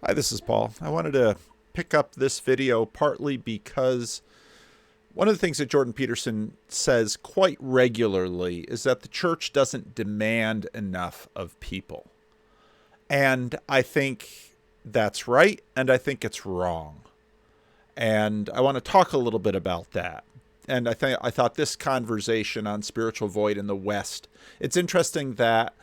Hi, this is Paul. I wanted to pick up this video partly because one of the things that Jordan Peterson says quite regularly is that the church doesn't demand enough of people. And I think that's right, and I think it's wrong. And I want to talk a little bit about that. And I thought this conversation on spiritual void in the West, it's interesting that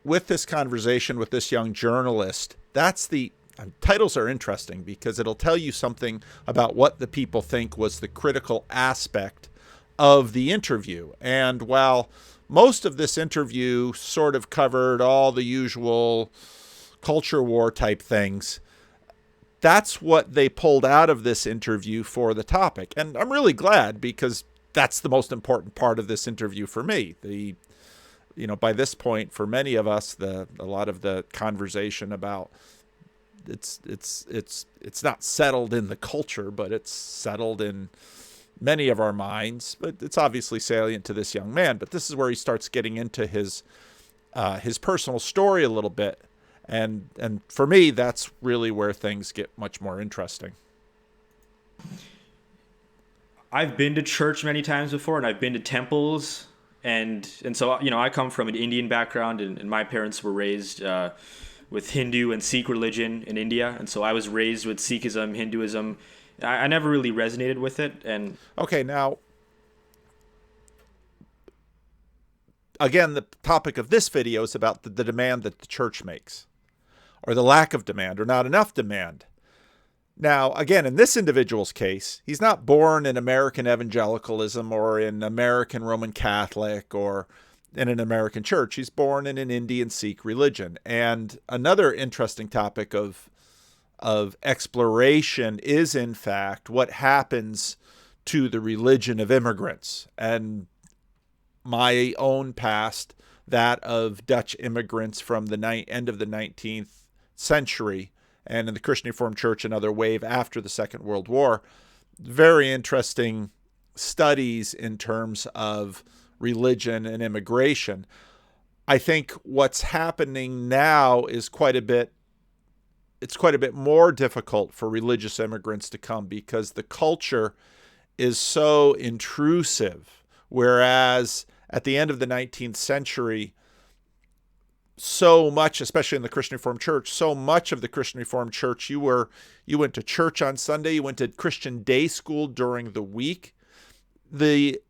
with this conversation with this young journalist, that's the titles are interesting because it'll tell you something about what the people think was the critical aspect of the interview. And while most of this interview sort of covered all the usual culture war type things, that's what they pulled out of this interview for the topic. And I'm really glad because that's the most important part of this interview for me. By this point, for many of us, a lot of the conversation about it's not settled in the culture, but it's settled in many of our minds. But it's obviously salient to this young man. But this is where he starts getting into his personal story a little bit, and for me, that's really where things get much more interesting. I've been to church many times before, and I've been to temples, and so I come from an Indian background, and my parents were raised with Hindu and Sikh religion in India, and so I was raised with Sikhism, Hinduism. I never really resonated with it, and Okay, now again, the topic of this video is about the demand that the church makes, or the lack of demand, or not enough demand. Now, again, in this individual's case, he's not born in American evangelicalism or in American Roman Catholic or in an American church. He's born in an Indian Sikh religion. And another interesting topic of exploration is, in fact, what happens to the religion of immigrants. And my own past, that of Dutch immigrants from the end of the 19th century, and in the Christian Reformed Church, another wave after the Second World War. Very interesting studies in terms of religion and immigration. I think what's happening now is quite a bit more difficult for religious immigrants to come because the culture is so intrusive. Whereas at the end of the 19th century, so much, especially in the Christian Reformed Church, so much of the Christian Reformed Church, you went to church on Sunday, you went to Christian day school during the week. The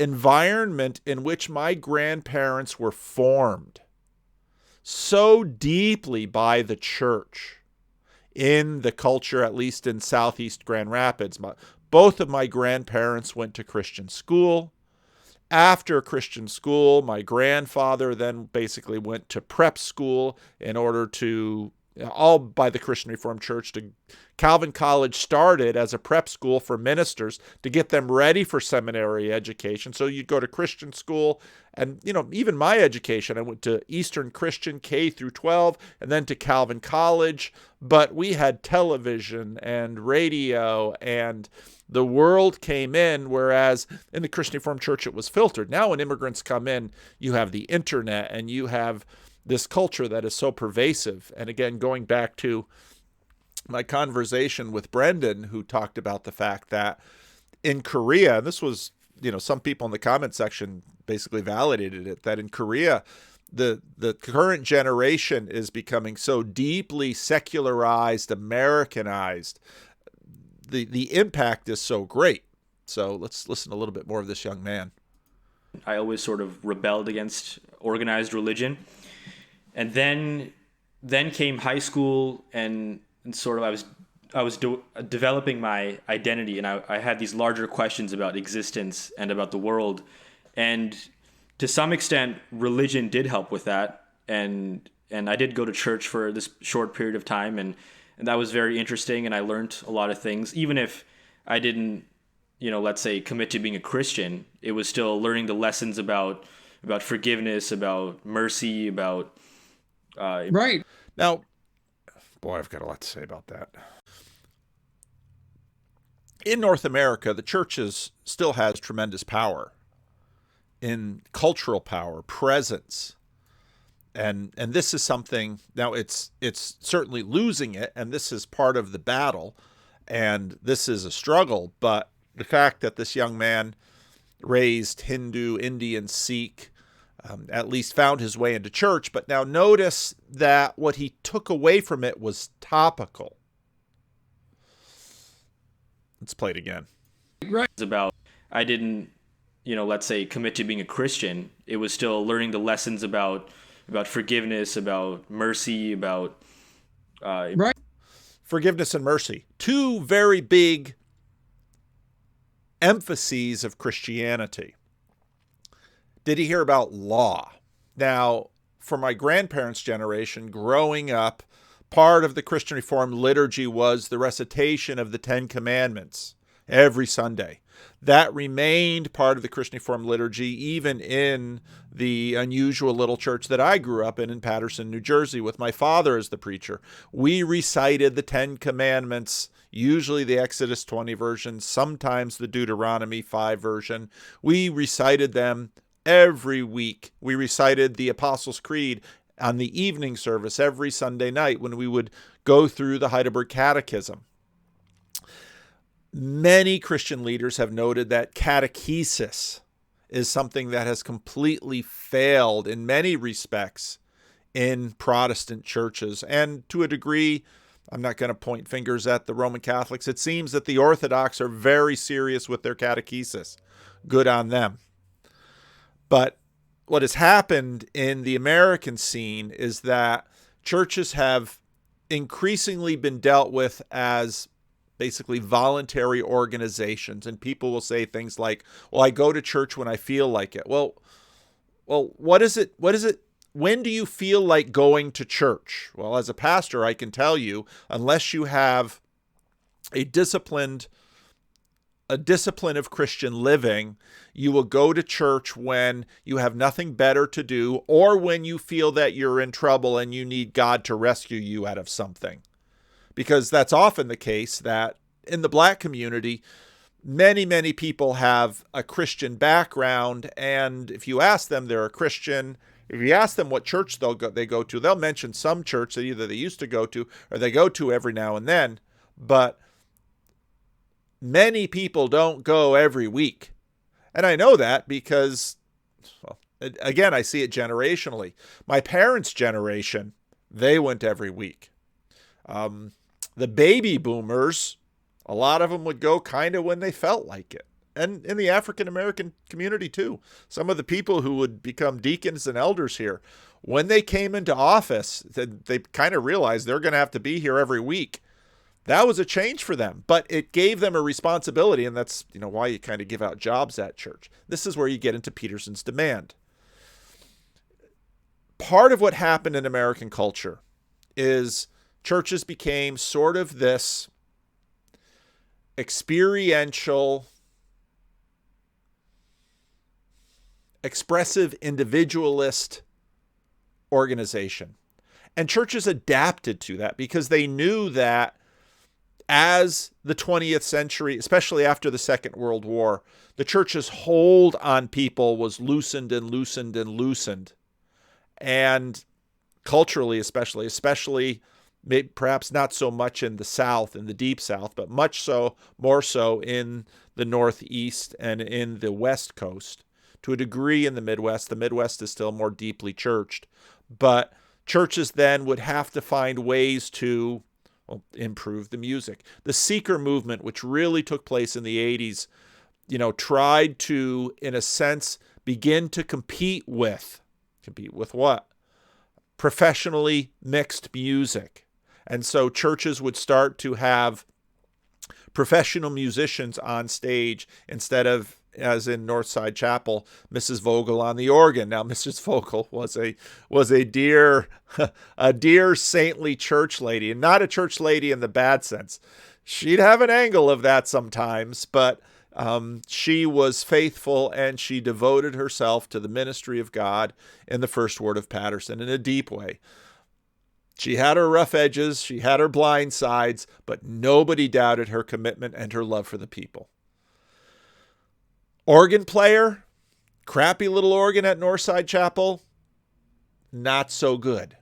environment in which my grandparents were formed so deeply by the church in the culture, at least in Southeast Grand Rapids. Both of my grandparents went to Christian school. After Christian school, my grandfather then basically went to prep school in order to, all by the Christian Reformed Church. Calvin College started as a prep school for ministers to get them ready for seminary education. So you'd go to Christian school, and even my education, I went to Eastern Christian K through 12 and then to Calvin College. But we had television and radio, and the world came in, whereas in the Christian Reformed Church it was filtered. Now when immigrants come in, you have the internet and you have this culture that is so pervasive. And again, going back to my conversation with Brendan, who talked about the fact that in Korea, and this was, some people in the comment section basically validated it, that in Korea, the current generation is becoming so deeply secularized, Americanized. The impact is so great. So let's listen to a little bit more of this young man. I always sort of rebelled against organized religion. And then came high school, and sort of I was developing my identity, and I had these larger questions about existence and about the world. And to some extent, religion did help with that. And I did go to church for this short period of time, and that was very interesting, and I learned a lot of things. Even if I didn't, let's say, commit to being a Christian, it was still learning the lessons about forgiveness, about mercy, about Right. Now, boy, I've got a lot to say about that. In North America, the church still has tremendous power in cultural power, presence. And this is something, now it's certainly losing it, and this is part of the battle, and this is a struggle, but the fact that this young man raised Hindu, Indian, Sikh, at least found his way into church. But now notice that what he took away from it was topical. Let's play it again. Right. It's about, I didn't, let's say commit to being a Christian. It was still learning the lessons about forgiveness, about mercy, about right. Forgiveness and mercy. Two very big emphases of Christianity. Did he hear about law? Now, for my grandparents' generation, growing up, part of the Christian Reformed liturgy was the recitation of the Ten Commandments every Sunday. That remained part of the Christian Reformed liturgy even in the unusual little church that I grew up in Paterson, New Jersey, with my father as the preacher. We recited the Ten Commandments, usually the Exodus 20 version, sometimes the Deuteronomy 5 version. We recited them every week. We recited the Apostles' Creed on the evening service every Sunday night when we would go through the Heidelberg Catechism. Many Christian leaders have noted that catechesis is something that has completely failed in many respects in Protestant churches. And to a degree, I'm not going to point fingers at the Roman Catholics. It seems that the Orthodox are very serious with their catechesis. Good on them. But what has happened in the American scene is that churches have increasingly been dealt with as basically voluntary organizations. And people will say things like, well, I go to church when I feel like it. Well, what is it? When do you feel like going to church? Well, as a pastor, I can tell you, unless you have a discipline of Christian living, you will go to church when you have nothing better to do, or when you feel that you're in trouble and you need God to rescue you out of something. Because that's often the case that in the Black community, many, many people have a Christian background, and if you ask them they're a Christian, if you ask them what church they go to, they'll mention some church that either they used to go to or they go to every now and then, but many people don't go every week. And I know that because, well, again, I see it generationally. My parents' generation, they went every week. The baby boomers, a lot of them would go kind of when they felt like it. And in the African American community too. Some of the people who would become deacons and elders here, when they came into office, they kind of realized they're going to have to be here every week. That was a change for them, but it gave them a responsibility, and that's why you kind of give out jobs at church. This is where you get into Peterson's demand. Part of what happened in American culture is churches became sort of this experiential, expressive, individualist organization. And churches adapted to that because they knew that as the 20th century, especially after the Second World War, the church's hold on people was loosened and loosened and loosened. And culturally, especially maybe perhaps not so much in the South, in the Deep South, but more so in the Northeast and in the West Coast. To a degree in the Midwest. The Midwest is still more deeply churched. But churches then would have to find ways to improve the music. The seeker movement, which really took place in the 80s, tried to, in a sense, begin to compete with what? Professionally mixed music. And so churches would start to have professional musicians on stage instead of, as in Northside Chapel, Mrs. Vogel on the organ. Now, Mrs. Vogel was a dear saintly church lady, and not a church lady in the bad sense. She'd have an angle of that sometimes, but she was faithful and she devoted herself to the ministry of God in the First Word of Paterson in a deep way. She had her rough edges, she had her blind sides, but nobody doubted her commitment and her love for the people. Organ player, crappy little organ at Northside Chapel. not so good.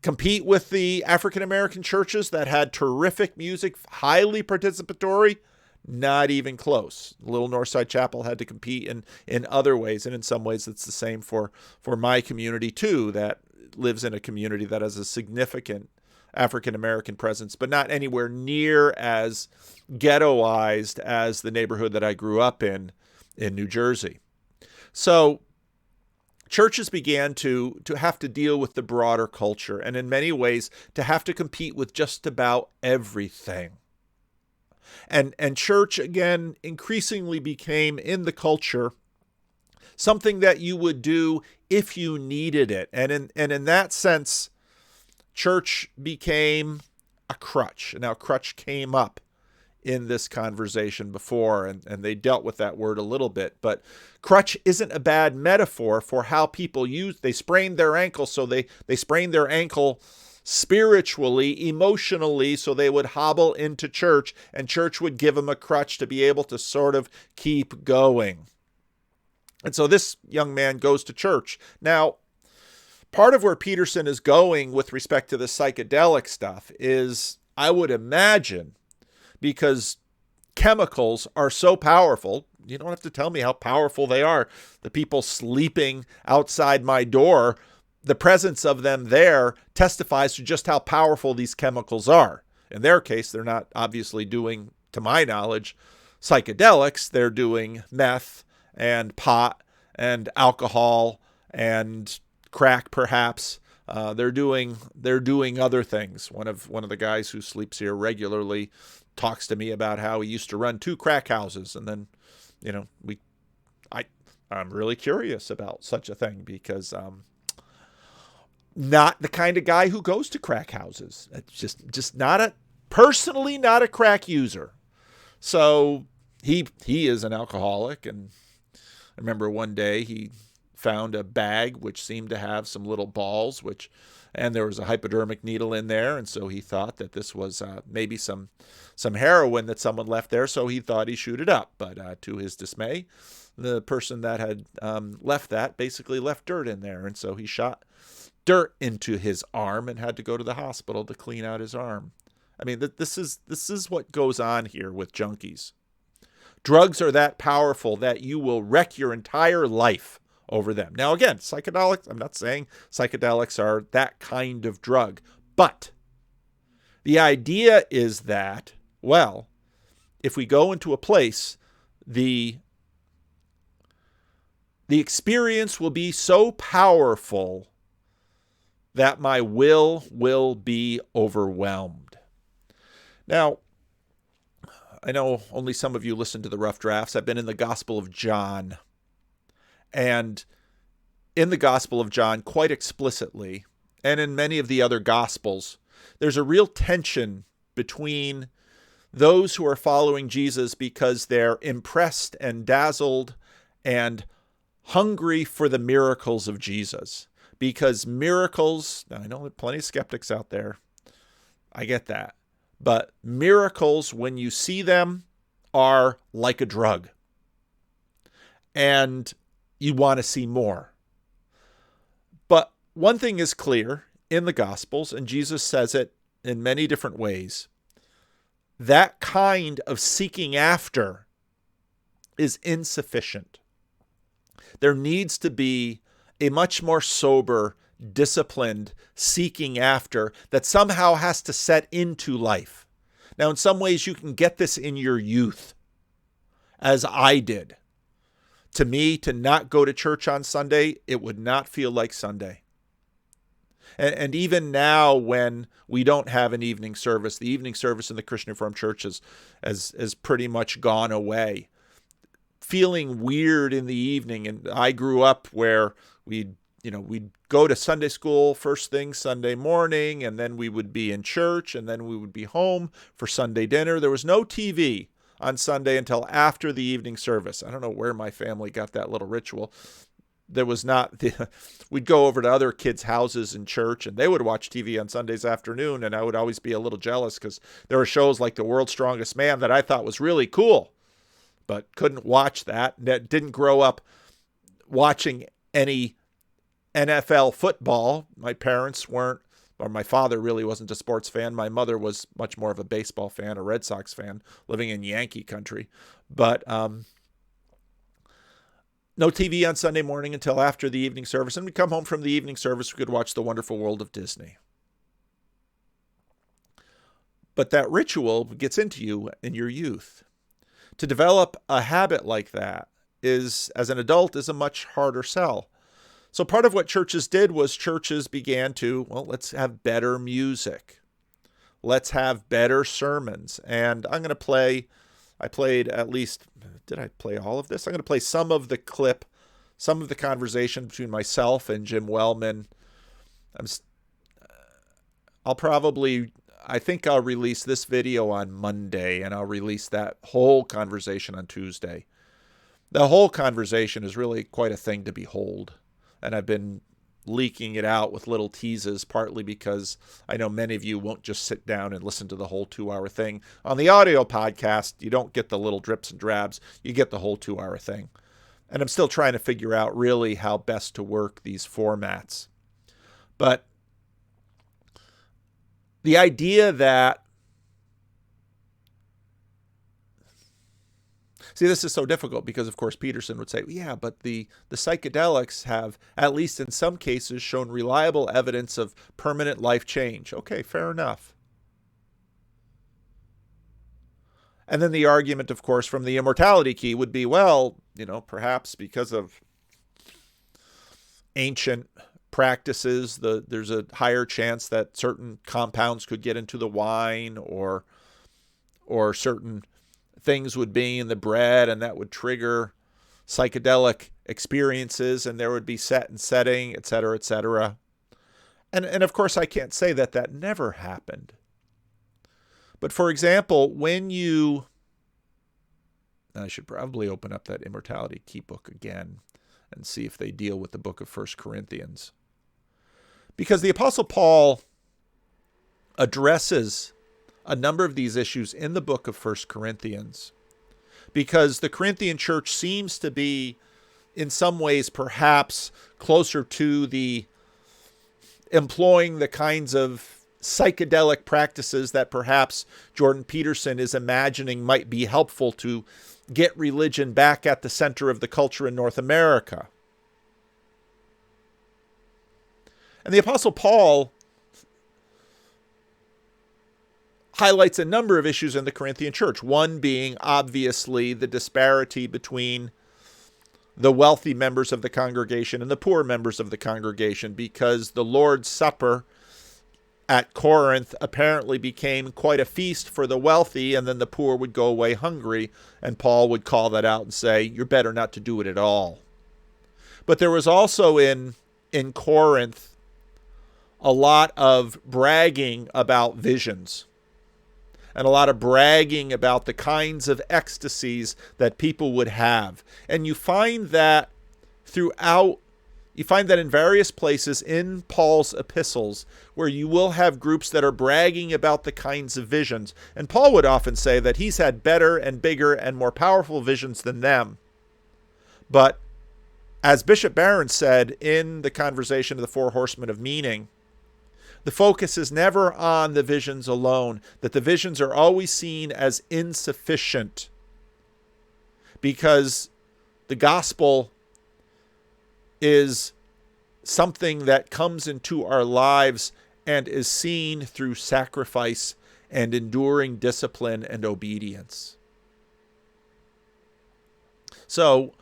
Compete with the African American churches that had terrific music, highly participatory, not even close. Little Northside Chapel had to compete in other ways, and in some ways it's the same for my community too, that lives in a community that has a significant African American presence, but not anywhere near as ghettoized as the neighborhood that I grew up in New Jersey. So churches began to have to deal with the broader culture, and in many ways to have to compete with just about everything. And church, again, increasingly became in the culture something that you would do if you needed it. And in that sense, church became a crutch. Now, crutch came up in this conversation before, and they dealt with that word a little bit. But crutch isn't a bad metaphor for how people they sprained their ankle, so they sprained their ankle spiritually, emotionally, so they would hobble into church, and church would give them a crutch to be able to sort of keep going. And so this young man goes to church. Now, part of where Peterson is going with respect to the psychedelic stuff is, I would imagine, because chemicals are so powerful. You don't have to tell me how powerful they are. The people sleeping outside my door, the presence of them there testifies to just how powerful these chemicals are. In their case, they're not obviously doing, to my knowledge, psychedelics. They're doing meth and pot and alcohol and crack, perhaps. They're doing other things. One of the guys who sleeps here regularly talks to me about how he used to run 2 crack houses, and then, I'm really curious about such a thing, because not the kind of guy who goes to crack houses. It's just personally not a crack user. So he is an alcoholic, and I remember one day he found a bag which seemed to have some little balls, and there was a hypodermic needle in there, and so he thought that this was maybe some heroin that someone left there, so he thought he'd shoot it up. But to his dismay, the person that had left that basically left dirt in there, and so he shot dirt into his arm and had to go to the hospital to clean out his arm. I mean, this is what goes on here with junkies. Drugs are that powerful that you will wreck your entire life over them. Now, again, psychedelics, I'm not saying psychedelics are that kind of drug, but the idea is that, well, if we go into a place, the experience will be so powerful that my will be overwhelmed. Now, I know only some of you listen to the Rough Drafts. I've been in the Gospel of John. And in the Gospel of John, quite explicitly, and in many of the other Gospels, there's a real tension between those who are following Jesus because they're impressed and dazzled and hungry for the miracles of Jesus. Because miracles, now I know there are plenty of skeptics out there. I get that. But miracles, when you see them, are like a drug. And you want to see more. But one thing is clear in the Gospels, and Jesus says it in many different ways. That kind of seeking after is insufficient. There needs to be a much more sober, disciplined seeking after that somehow has to set into life. Now, in some ways, you can get this in your youth, as I did. To me, to not go to church on Sunday, it would not feel like Sunday. And even now, when we don't have an evening service, the evening service in the Christian Reformed Church has pretty much gone away. Feeling weird in the evening, and I grew up where we'd go to Sunday school first thing Sunday morning, and then we would be in church, and then we would be home for Sunday dinner. There was no TV on Sunday until after the evening service. I don't know where my family got that little ritual. There was not, we'd go over to other kids' houses in church, and they would watch TV on Sundays afternoon, and I would always be a little jealous because there were shows like The World's Strongest Man that I thought was really cool, but couldn't watch that. Didn't grow up watching any NFL football. My parents weren't, or my father really wasn't a sports fan. My mother was much more of a baseball fan, a Red Sox fan, living in Yankee country. But no TV on Sunday morning until after the evening service. And we'd come home from the evening service, we could watch The Wonderful World of Disney. But that ritual gets into you in your youth. To develop a habit like that is, as an adult, is a much harder sell. So part of what churches did was churches began to, well, let's have better music. Let's have better sermons. And I'm going to play, I played at least, did I play all of this? I'm going to play some of the clip, some of the conversation between myself and Jim Wellman. I think I'll release this video on Monday, and I'll release that whole conversation on Tuesday. The whole conversation is really quite a thing to behold. And I've been leaking it out with little teases, partly because I know many of you won't just sit down and listen to the whole 2-hour thing. On the audio podcast, you don't get the little drips and drabs. You get the whole 2-hour thing. And I'm still trying to figure out really how best to work these formats. But the idea that, see, this is so difficult because, of course, Peterson would say, yeah, but the psychedelics have, at least in some cases, shown reliable evidence of permanent life change. Okay, fair enough. And then the argument, of course, from the immortality key would be, well, perhaps because of ancient practices, there's a higher chance that certain compounds could get into the wine, or certain things would be in the bread, and that would trigger psychedelic experiences, and there would be set and setting, et cetera, et cetera. And of course, I can't say that never happened. But for example, I should probably open up that Immortality Key book again and see if they deal with the book of 1 Corinthians. Because the Apostle Paul addresses a number of these issues in the book of 1 Corinthians. Because the Corinthian church seems to be, in some ways, perhaps closer to the employing the kinds of psychedelic practices that perhaps Jordan Peterson is imagining might be helpful to get religion back at the center of the culture in North America. And the Apostle Paul highlights a number of issues in the Corinthian church, one being obviously the disparity between the wealthy members of the congregation and the poor members of the congregation, because the Lord's Supper at Corinth apparently became quite a feast for the wealthy, and then the poor would go away hungry, and Paul would call that out and say, you're better not to do it at all. But there was also in Corinth a lot of bragging about visions, and a lot of bragging about the kinds of ecstasies that people would have. And you find that in various places in Paul's epistles, where you will have groups that are bragging about the kinds of visions. And Paul would often say that he's had better and bigger and more powerful visions than them. But as Bishop Barron said in the Conversation of the Four Horsemen of Meaning, the focus is never on the visions alone, that the visions are always seen as insufficient, because the gospel is something that comes into our lives and is seen through sacrifice and enduring discipline and obedience. So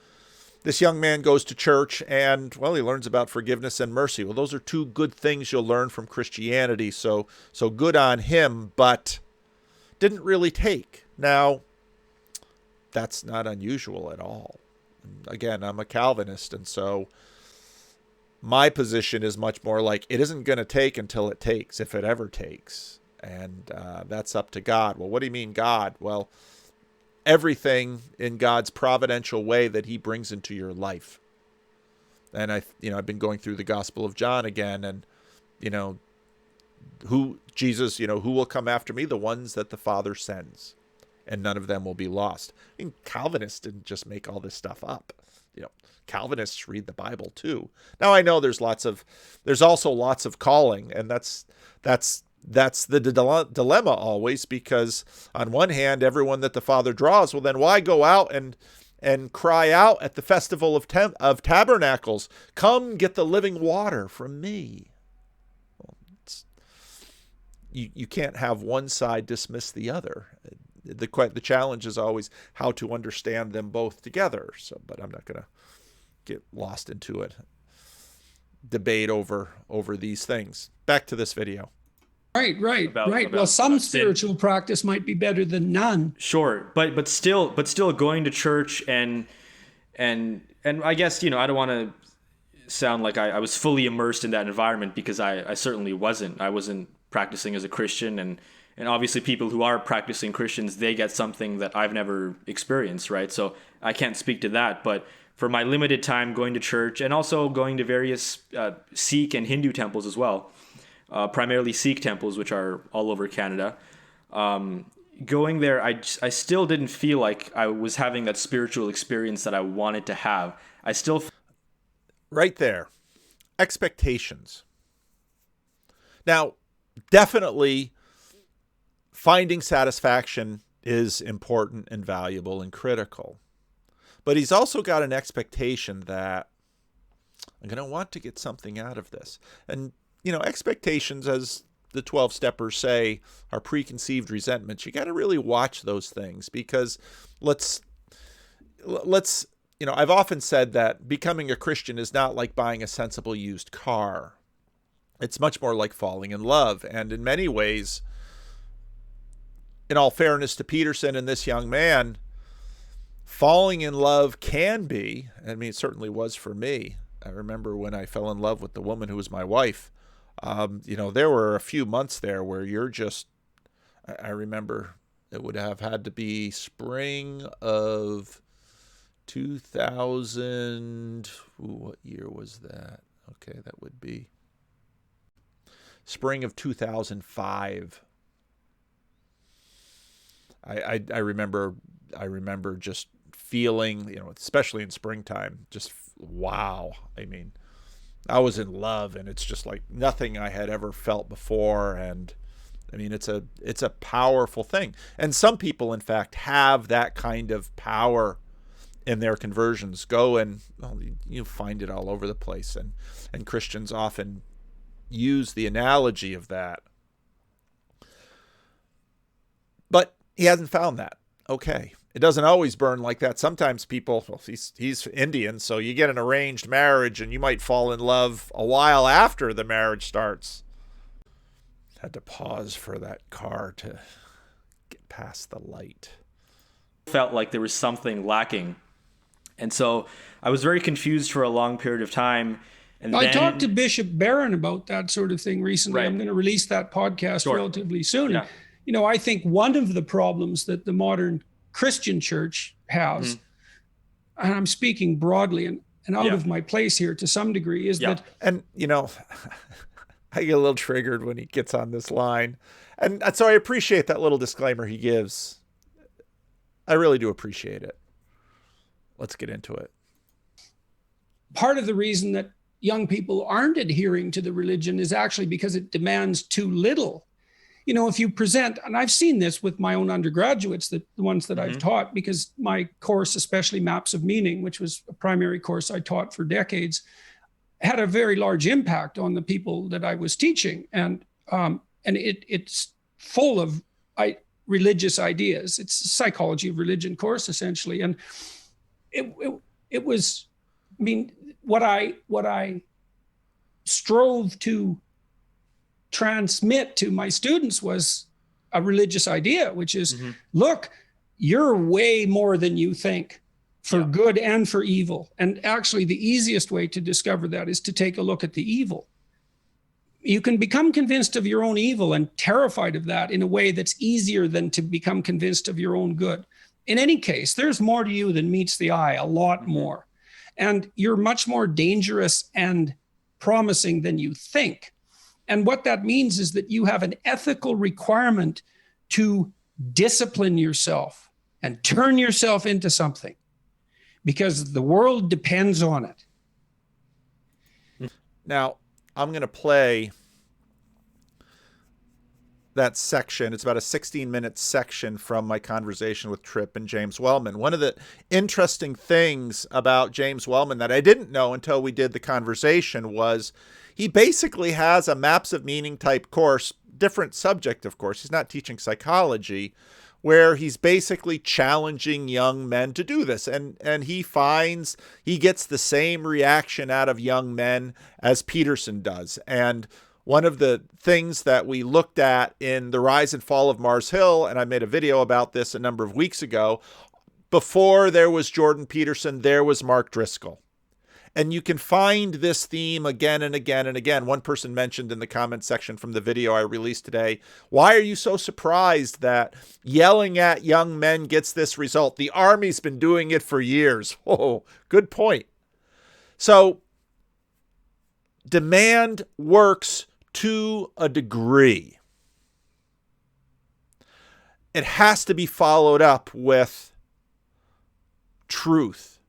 this young man goes to church and, well, he learns about forgiveness and mercy. Well, those are two good things you'll learn from Christianity, so good on him, but didn't really take. Now, that's not unusual at all. Again, I'm a Calvinist, and so my position is much more like it isn't going to take until it takes, if it ever takes. And that's up to God. Well, what do you mean God? Well, everything in God's providential way that he brings into your life. And I've been going through the Gospel of John again, and who will come after me? The ones that the Father sends, and none of them will be lost. I mean, Calvinists didn't just make all this stuff up. Calvinists read the Bible too. Now I know there's also lots of calling, and that's the dilemma always, because on one hand, everyone that the Father draws, well, then why go out and cry out at the festival of tabernacles, come get the living water from me? Well, you can't have one side dismiss the other. The challenge is always how to understand them both together. But I'm not going to get lost into it. Debate over these things. Back to this video. Right. Well, some spiritual practice might be better than none. Sure, but still going to church and I guess, I don't want to sound like I was fully immersed in that environment, because I certainly wasn't. I wasn't practicing as a Christian, and obviously people who are practicing Christians, they get something that I've never experienced, right? So I can't speak to that, but for my limited time going to church, and also going to various Sikh and Hindu temples as well, primarily Sikh temples, which are all over Canada. Going there, I still didn't feel like I was having that spiritual experience that I wanted to have. Right there. Expectations. Now, definitely finding satisfaction is important and valuable and critical. But he's also got an expectation that I'm going to want to get something out of this. And, expectations, as the 12-steppers say, are preconceived resentments. You got to really watch those things, because let's I've often said that becoming a Christian is not like buying a sensible used car. It's much more like falling in love. And in many ways, in all fairness to Peterson and this young man, falling in love can be, it certainly was for me. I remember when I fell in love with the woman who was my wife, there were a few months there where I remember it would have had to be spring of 2000. What year was that? Okay, that would be spring of 2005. I remember just feeling, especially in springtime, just wow. I was in love, and it's just like nothing I had ever felt before. And it's a powerful thing. And some people, in fact, have that kind of power in their conversions. Go and you find it all over the place. And Christians often use the analogy of that. But he hasn't found that. Okay. It doesn't always burn like that. Sometimes people, he's Indian, so you get an arranged marriage and you might fall in love a while after the marriage starts. Had to pause for that car to get past the light. Felt like there was something lacking. And so I was very confused for a long period of time. And I talked to Bishop Barron about that sort of thing recently. Right. I'm going to release that podcast relatively soon. Yeah. I think one of the problems that the modern Christian church has, and I'm speaking broadly and out of my place here to some degree, is that... And, I get a little triggered when he gets on this line. And so I appreciate that little disclaimer he gives. I really do appreciate it. Let's get into it. Part of the reason that young people aren't adhering to the religion is actually because it demands too little. If you present, and I've seen this with my own undergraduates, the ones that I've taught, because my course, especially Maps of Meaning, which was a primary course I taught for decades, had a very large impact on the people that I was teaching. And it's full of religious ideas. It's a psychology of religion course, essentially. And it was, what I strove to transmit to my students was a religious idea, which is, look, you're way more than you think, for good and for evil. And actually, the easiest way to discover that is to take a look at the evil. You can become convinced of your own evil and terrified of that in a way that's easier than to become convinced of your own good. In any case, there's more to you than meets the eye, a lot more. And you're much more dangerous and promising than you think. And what that means is that you have an ethical requirement to discipline yourself and turn yourself into something. because the world depends on it. Now, I'm going to play that section. It's about a 16-minute section from my conversation with Tripp and James Wellman. One of the interesting things about James Wellman that I didn't know until we did the conversation was he basically has a maps of meaning type course, different subject, of course. He's not teaching psychology, where he's basically challenging young men to do this. And he finds he gets the same reaction out of young men as Peterson does. And one of the things that we looked at in The Rise and Fall of Mars Hill, and I made a video about this a number of weeks ago, before there was Jordan Peterson, there was Mark Driscoll. And you can find this theme again and again and again. One person mentioned in the comment section from the video I released today, why are you so surprised that yelling at young men gets this result? The Army's been doing it for years. Oh, good point. So demand works to a degree. It has to be followed up with truth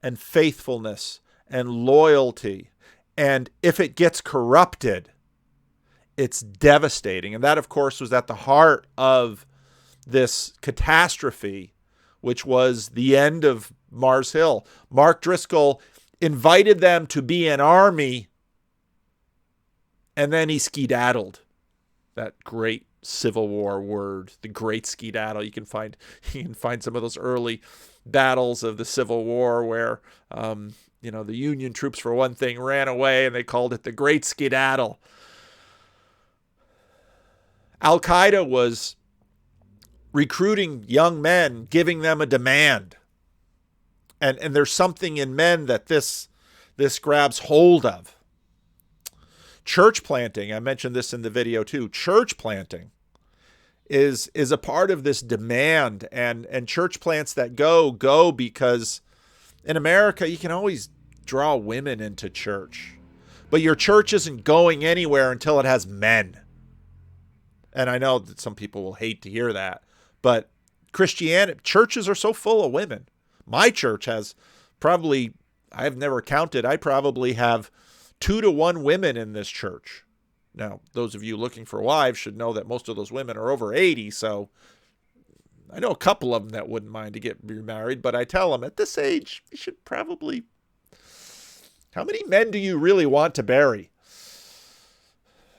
and faithfulness and loyalty. And if it gets corrupted, it's devastating. And that, of course, was at the heart of this catastrophe, which was the end of Mars Hill. Mark Driscoll invited them to be an army, and then he skedaddled. That great Civil War word, the great skedaddle. You can find some of those early battles of the Civil War where the Union troops, for one thing, ran away, and they called it the Great Skedaddle. Al-Qaeda was recruiting young men, giving them a demand. And there's something in men that this grabs hold of. Church planting, I mentioned this in the video too, church planting is a part of this demand, and church plants that go because in America, you can always draw women into church, but your church isn't going anywhere until it has men. And I know that some people will hate to hear that, but churches are so full of women. My church has probably, I've never counted, I probably have 2 to 1 women in this church. Now, those of you looking for wives should know that most of those women are over 80, so I know a couple of them that wouldn't mind to get remarried, but I tell them at this age, you should probably, how many men do you really want to bury?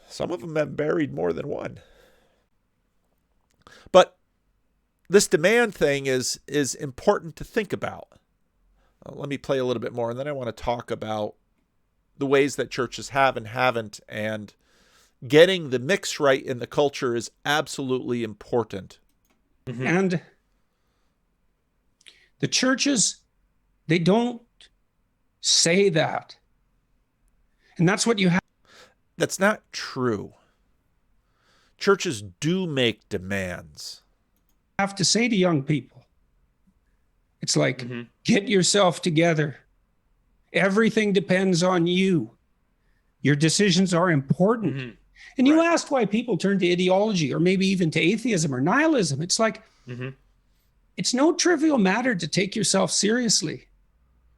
Some of them have buried more than one. But this demand thing is important to think about. Let me play a little bit more, and then I want to talk about the ways that churches have and haven't, and getting the mix right in the culture is absolutely important. Mm-hmm. And the churches, they don't say that. And that's what you have. That's not true. Churches do make demands. Have to say to young people, it's like, get yourself together. Everything depends on you. Your decisions are important. Mm-hmm. And you asked why people turn to ideology or maybe even to atheism or nihilism. It's like, it's no trivial matter to take yourself seriously.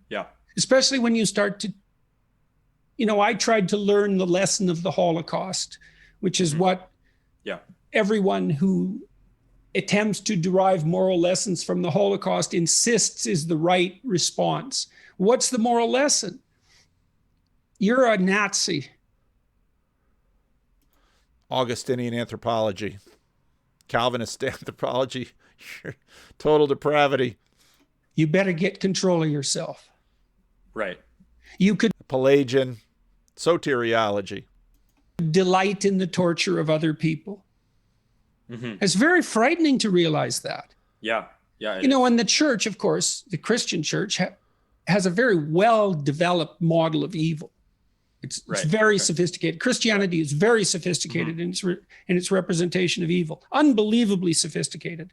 Yeah. Especially when you start to, I tried to learn the lesson of the Holocaust, which is what everyone who attempts to derive moral lessons from the Holocaust insists is the right response. What's the moral lesson? You're a Nazi. Augustinian anthropology, Calvinist anthropology, total depravity. You better get control of yourself. Right. You could Pelagian soteriology. Delight in the torture of other people. It's very frightening to realize that. Yeah. Yeah. And the church, of course, the Christian church has a very well-developed model of evil. It's very sophisticated. Christianity is very sophisticated in its representation of evil, unbelievably sophisticated.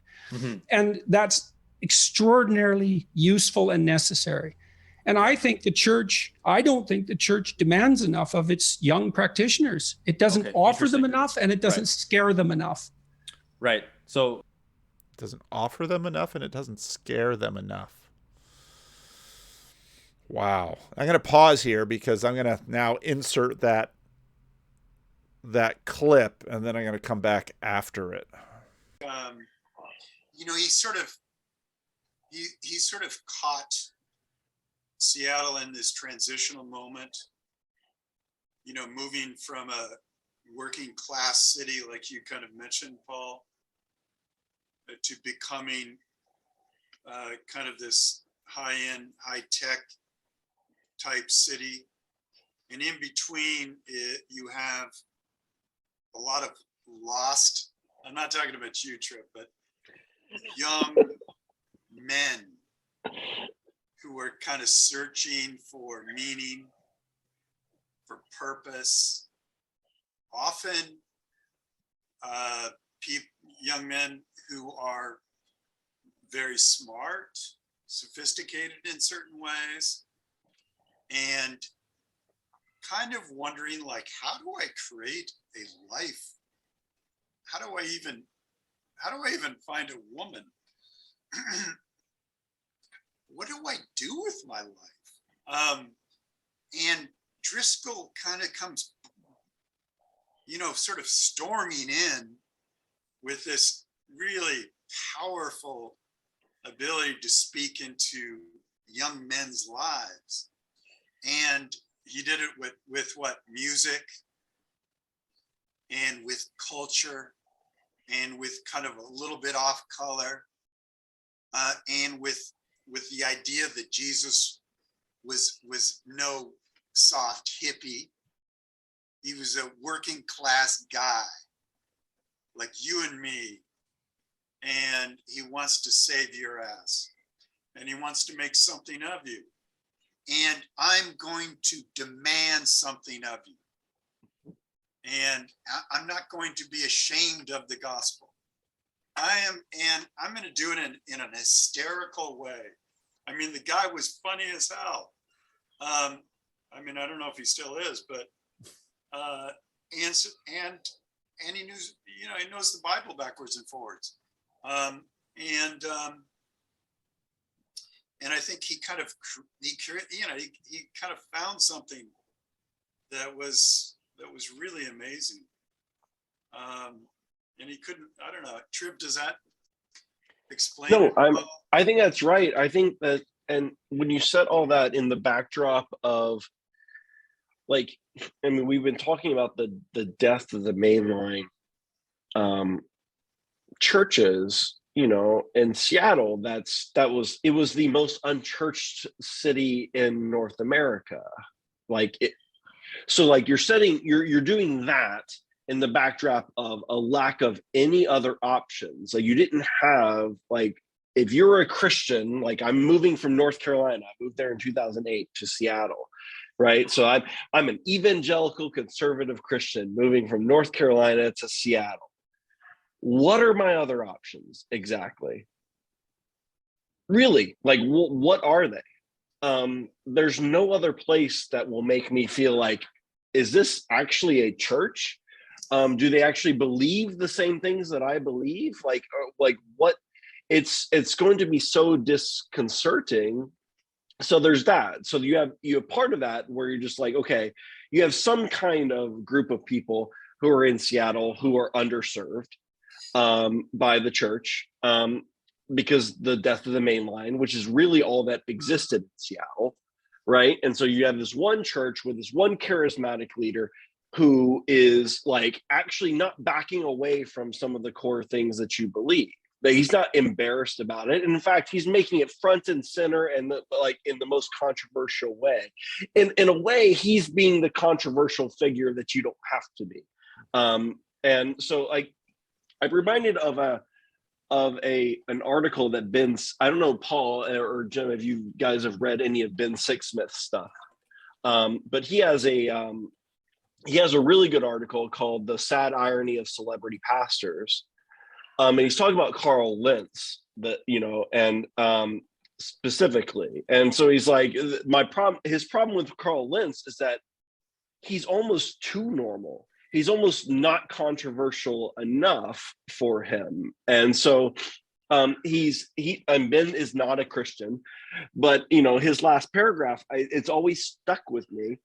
And that's extraordinarily useful and necessary. And I don't think the church demands enough of its young practitioners. It doesn't offer them enough, and it doesn't scare them enough. Right. So it doesn't offer them enough, and it doesn't scare them enough. Wow. I'm going to pause here because I'm going to now insert that clip, and then I'm going to come back after it. You know, he sort of caught Seattle in this transitional moment, you know, moving from a working class city, like you kind of mentioned, Paul, to becoming kind of this high-end, high-tech type city. And in between it, you have a lot of lost, I'm not talking about you, Trip, but young men who are kind of searching for meaning, for purpose. Often young men who are very smart, sophisticated in certain ways, and kind of wondering, like, how do I create a life? How do I even find a woman? What do I do with my life? And Driscoll kind of comes, you know, sort of storming in with this really powerful ability to speak into young men's lives. And he did it with what? Music, and with culture, and with kind of a little bit off color, and with the idea that Jesus was no soft hippie. He was a working class guy like you and me, and he wants to save your ass, and he wants to make something of you, and I'm going to demand something of you, and I'm not going to be ashamed of the gospel. And I'm going to do it in an hysterical way. I mean, the guy was funny as hell. I mean, I don't know if he still is, but and he knew, you know, he knows the Bible backwards and forwards. And I think he kind of he kind of found something that was really amazing. And he couldn't, I don't know, Trib, does that explain No, it? I think that's right. I think that, and when you set all that in the backdrop of, like, I mean, we've been talking about the death of the mainline churches, you know, in Seattle. It was the most unchurched city in North America. Like it, so like you're doing that in the backdrop of a lack of any other options. Like you didn't have, like, if you're a Christian, like I'm moving from North Carolina, I moved there in 2008 to Seattle, right? So I'm an evangelical conservative Christian moving from North Carolina to Seattle. What are my other options exactly? Really, like what are they? There's no other place that will make me feel like, is this actually a church? Do they actually believe the same things that I believe? Like what? It's going to be so disconcerting. So there's that. So you have part of that where you're just like, okay, you have some kind of group of people who are in Seattle who are underserved by the church, because the death of the main line, which is really all that existed in Seattle, right? And so you have this one church with this one charismatic leader who is like actually not backing away from some of the core things that you believe. That he's not embarrassed about it. And in fact, he's making it front and center, and like in the most controversial way. In a way, he's being the controversial figure that you don't have to be. And so, like, I'm reminded of an article that I don't know, Paul or Jim, if you guys have read any of Ben Sixsmith's stuff, but he has a really good article called "The Sad Irony of Celebrity Pastors." And he's talking about Carl Lentz, that, you know, and specifically. And so he's like, his problem with Carl Lentz is that he's almost too normal. He's almost not controversial enough for him. And so And Ben is not a Christian, but his last paragraph, it's always stuck with me.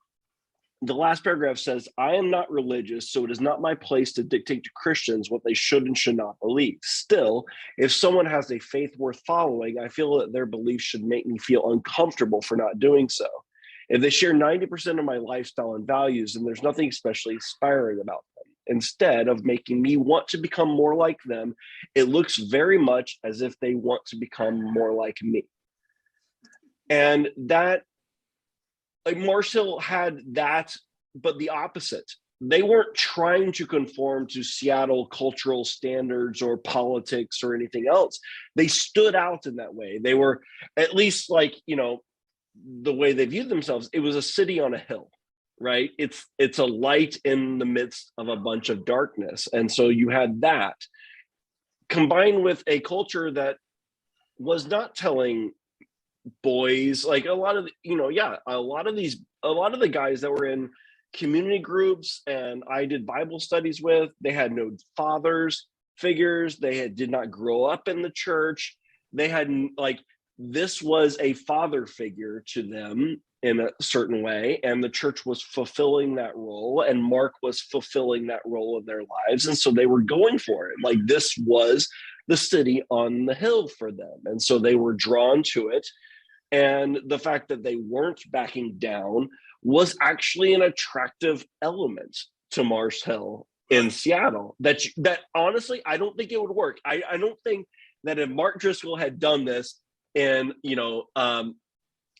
The last paragraph says, "I am not religious, so it is not my place to dictate to Christians what they should and should not believe. Still, if someone has a faith worth following, I feel that their beliefs should make me feel uncomfortable for not doing so. If they share 90% of my lifestyle and values, then there's nothing especially inspiring about them. Instead of making me want to become more like them, it looks very much as if they want to become more like me." And that, like, Mars Hill had that, but the opposite. They weren't trying to conform to Seattle cultural standards or politics or anything else. They stood out in that way. They were, at least, like, the way they viewed themselves, it was a city on a hill, right? It's a light in the midst of a bunch of darkness. And so you had that combined with a culture that was not telling boys, like, a lot of the guys that were in community groups and I did Bible studies with, they had no fathers figures. Did not grow up in the church. They had, like, this was a father figure to them in a certain way, and the church was fulfilling that role, and Mark was fulfilling that role in their lives, and so they were going for it. Like, this was the city on the hill for them, and so they were drawn to it. And the fact that they weren't backing down was actually an attractive element to Mars Hill in Seattle. That honestly, I don't think it would work. I don't think that if Mark Driscoll had done this in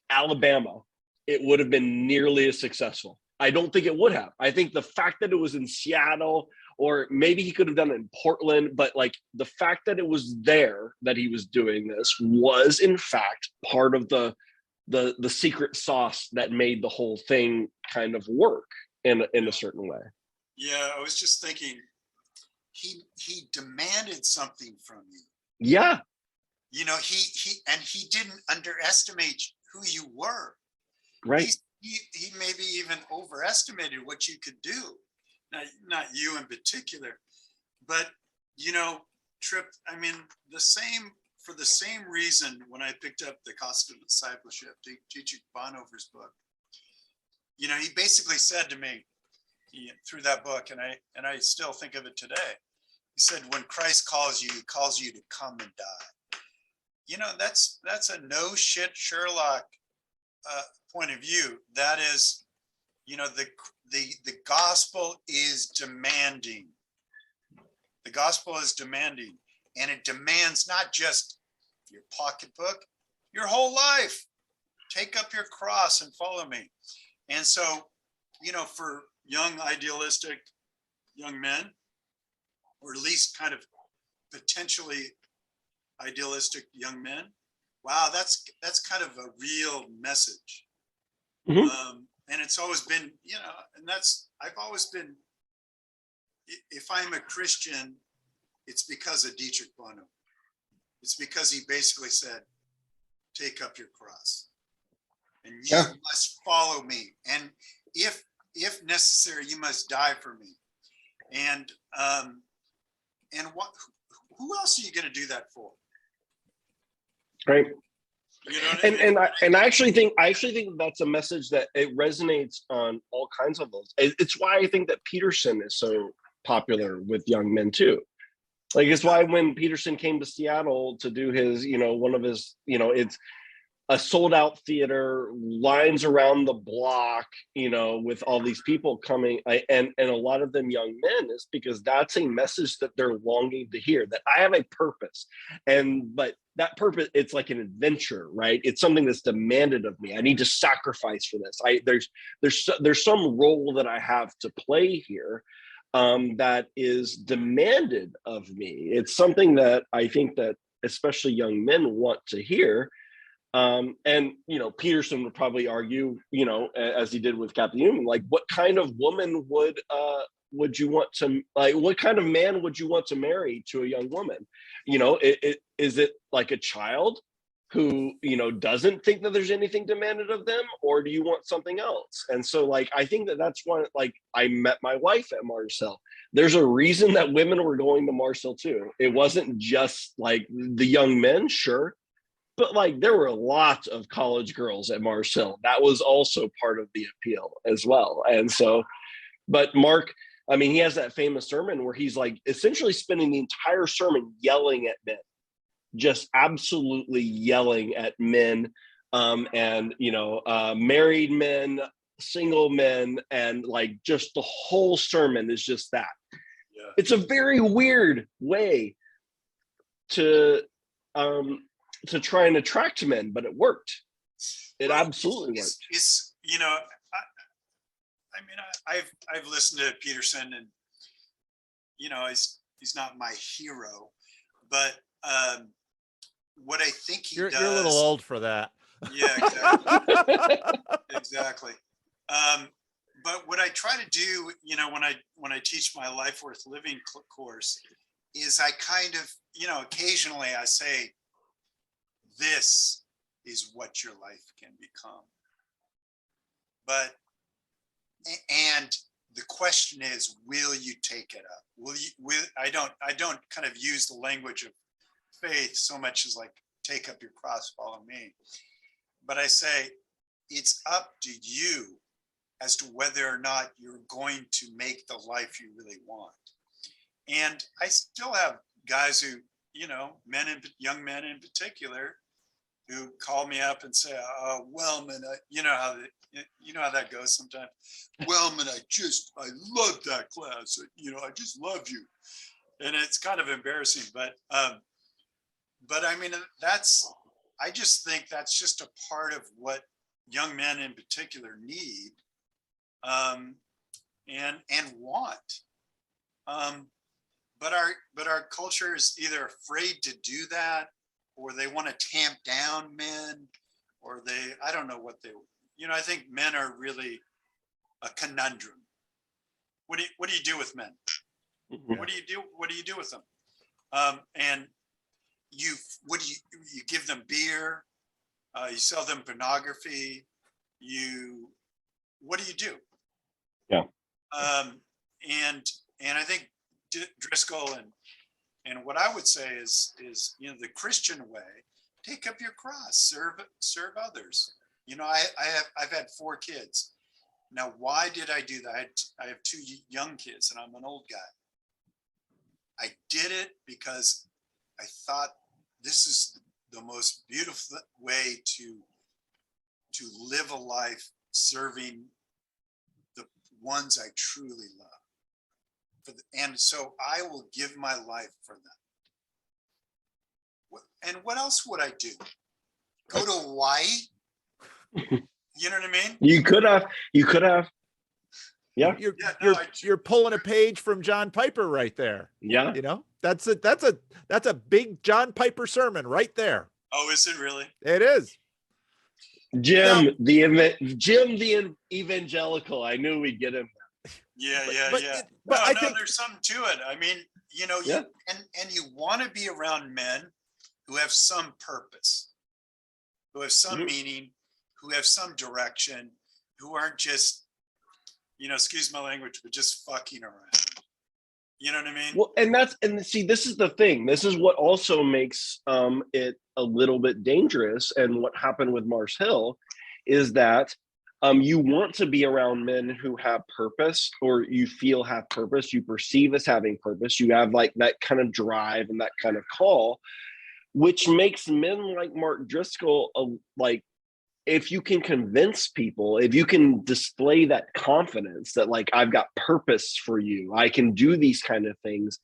Alabama, it would have been nearly as successful. I don't think it would have. I think the fact that it was in Seattle, or maybe he could have done it in Portland, but, like, the fact that it was there that he was doing this was in fact part of the secret sauce that made the whole thing kind of work in a certain way. Yeah, I was just thinking, he demanded something from you. Yeah. He didn't underestimate who you were. Right. He maybe even overestimated what you could do. Not you in particular, but, Tripp, I mean, for the same reason, when I picked up The Cost of Discipleship, Dietrich Bonhoeffer's book, he basically said to me through that book, and I still think of it today. He said, when Christ calls you, he calls you to come and die. That's a no shit Sherlock point of view. That is, the gospel is demanding. The gospel is demanding, and it demands not just your pocketbook, your whole life. Take up your cross and follow me. And so, for young idealistic young men, or at least kind of potentially idealistic young men, wow, that's kind of a real message. Mm-hmm. And it's always been, and I've always been, if I'm a Christian, it's because of Dietrich Bonhoeffer. It's because he basically said, take up your cross and you must follow me. And if necessary, you must die for me. And who else are you going to do that for? Right. And I actually think that's a message that it resonates on all kinds of levels. It's why I think that Peterson is so popular with young men too. Like, it's why when Peterson came to Seattle to do his, one of his, it's a sold out theater, lines around the block, with all these people coming, and a lot of them young men, is because that's a message that they're longing to hear, that I have a purpose. But that purpose, it's like an adventure, right? It's something that's demanded of me. I need to sacrifice for this. There's some role that I have to play here that is demanded of me. It's something that I think that especially young men want to hear. And Peterson would probably argue, as he did with Captain Newman, like, what kind of woman would you want to, like, what kind of man would you want to marry to a young woman? Is it like a child? who, you know, doesn't think that there's anything demanded of them, or do you want something else? And so like, I think that that's one, like, I met my wife at Mars Hill. There's a reason that women were going to Mars Hill too. It wasn't just like the young men, sure, but like there were lots of college girls at Mars Hill. That was also part of the appeal as well. And so, but Mark, I mean, he has that famous sermon where he's like essentially spending the entire sermon yelling at men, just absolutely yelling at men, and, you know, married men, single men, and like just the whole sermon is just that. Yeah. It's a very weird way to try and attract men, but it worked. It absolutely worked. It's, you know, I mean, I've listened to Peterson, and you know, he's not my hero, but what I think he does. You're a little old for that. Yeah, exactly. Exactly. But what I try to do, you know, when I teach my Life Worth Living course, is I kind of, you know, occasionally I say, this is what your life can become. But, and the question is, will you take it up? I don't kind of use the language of faith so much as like, take up your cross, follow me. But I say, it's up to you as to whether or not you're going to make the life you really want. And I still have guys who, you know, young men in particular, who call me up and say, "Oh, Wellman, you know how that goes sometimes. Wellman, I love that class. You know, I just love you," and it's kind of embarrassing. But I mean, I just think that's just a part of what young men in particular need, and want. But our culture is either afraid to do that, or they want to tamp down men, or I don't know what you know, I think men are really a conundrum. What do you do with men? Mm-hmm. What do you do with them? And you give them beer, you sell them pornography, what do you do? Yeah. And I think Driscoll and what I would say is, you know, the Christian way, take up your cross, serve others. You know, I've had 4 kids. Now, why did I do that? I have 2 young kids, and I'm an old guy. I did it because I thought this is the most beautiful way to live a life serving the ones I truly love. And so I will give my life for them. And what else would I do? Go to Hawaii? You know what I mean? You could have. Yeah. You're pulling a page from John Piper right there. Yeah. You know, that's a big John Piper sermon right there. Oh, is it really? It is. Jim, the evangelical. I knew we'd get him. Yeah. But I think there's something to it. I mean, you know, yeah. you want to be around men who have some purpose, who have some meaning, who have some direction, who aren't just, you know, excuse my language, but just fucking around. You know what I mean? Well, and see, this is the thing. This is what also makes it a little bit dangerous. And what happened with Mars Hill is that you want to be around men who have purpose, or you feel have purpose, you perceive as having purpose. You have like that kind of drive and that kind of call, which makes men like Mark Driscoll like, if you can convince people, if you can display that confidence that like, I've got purpose for you, I can do these kind of things,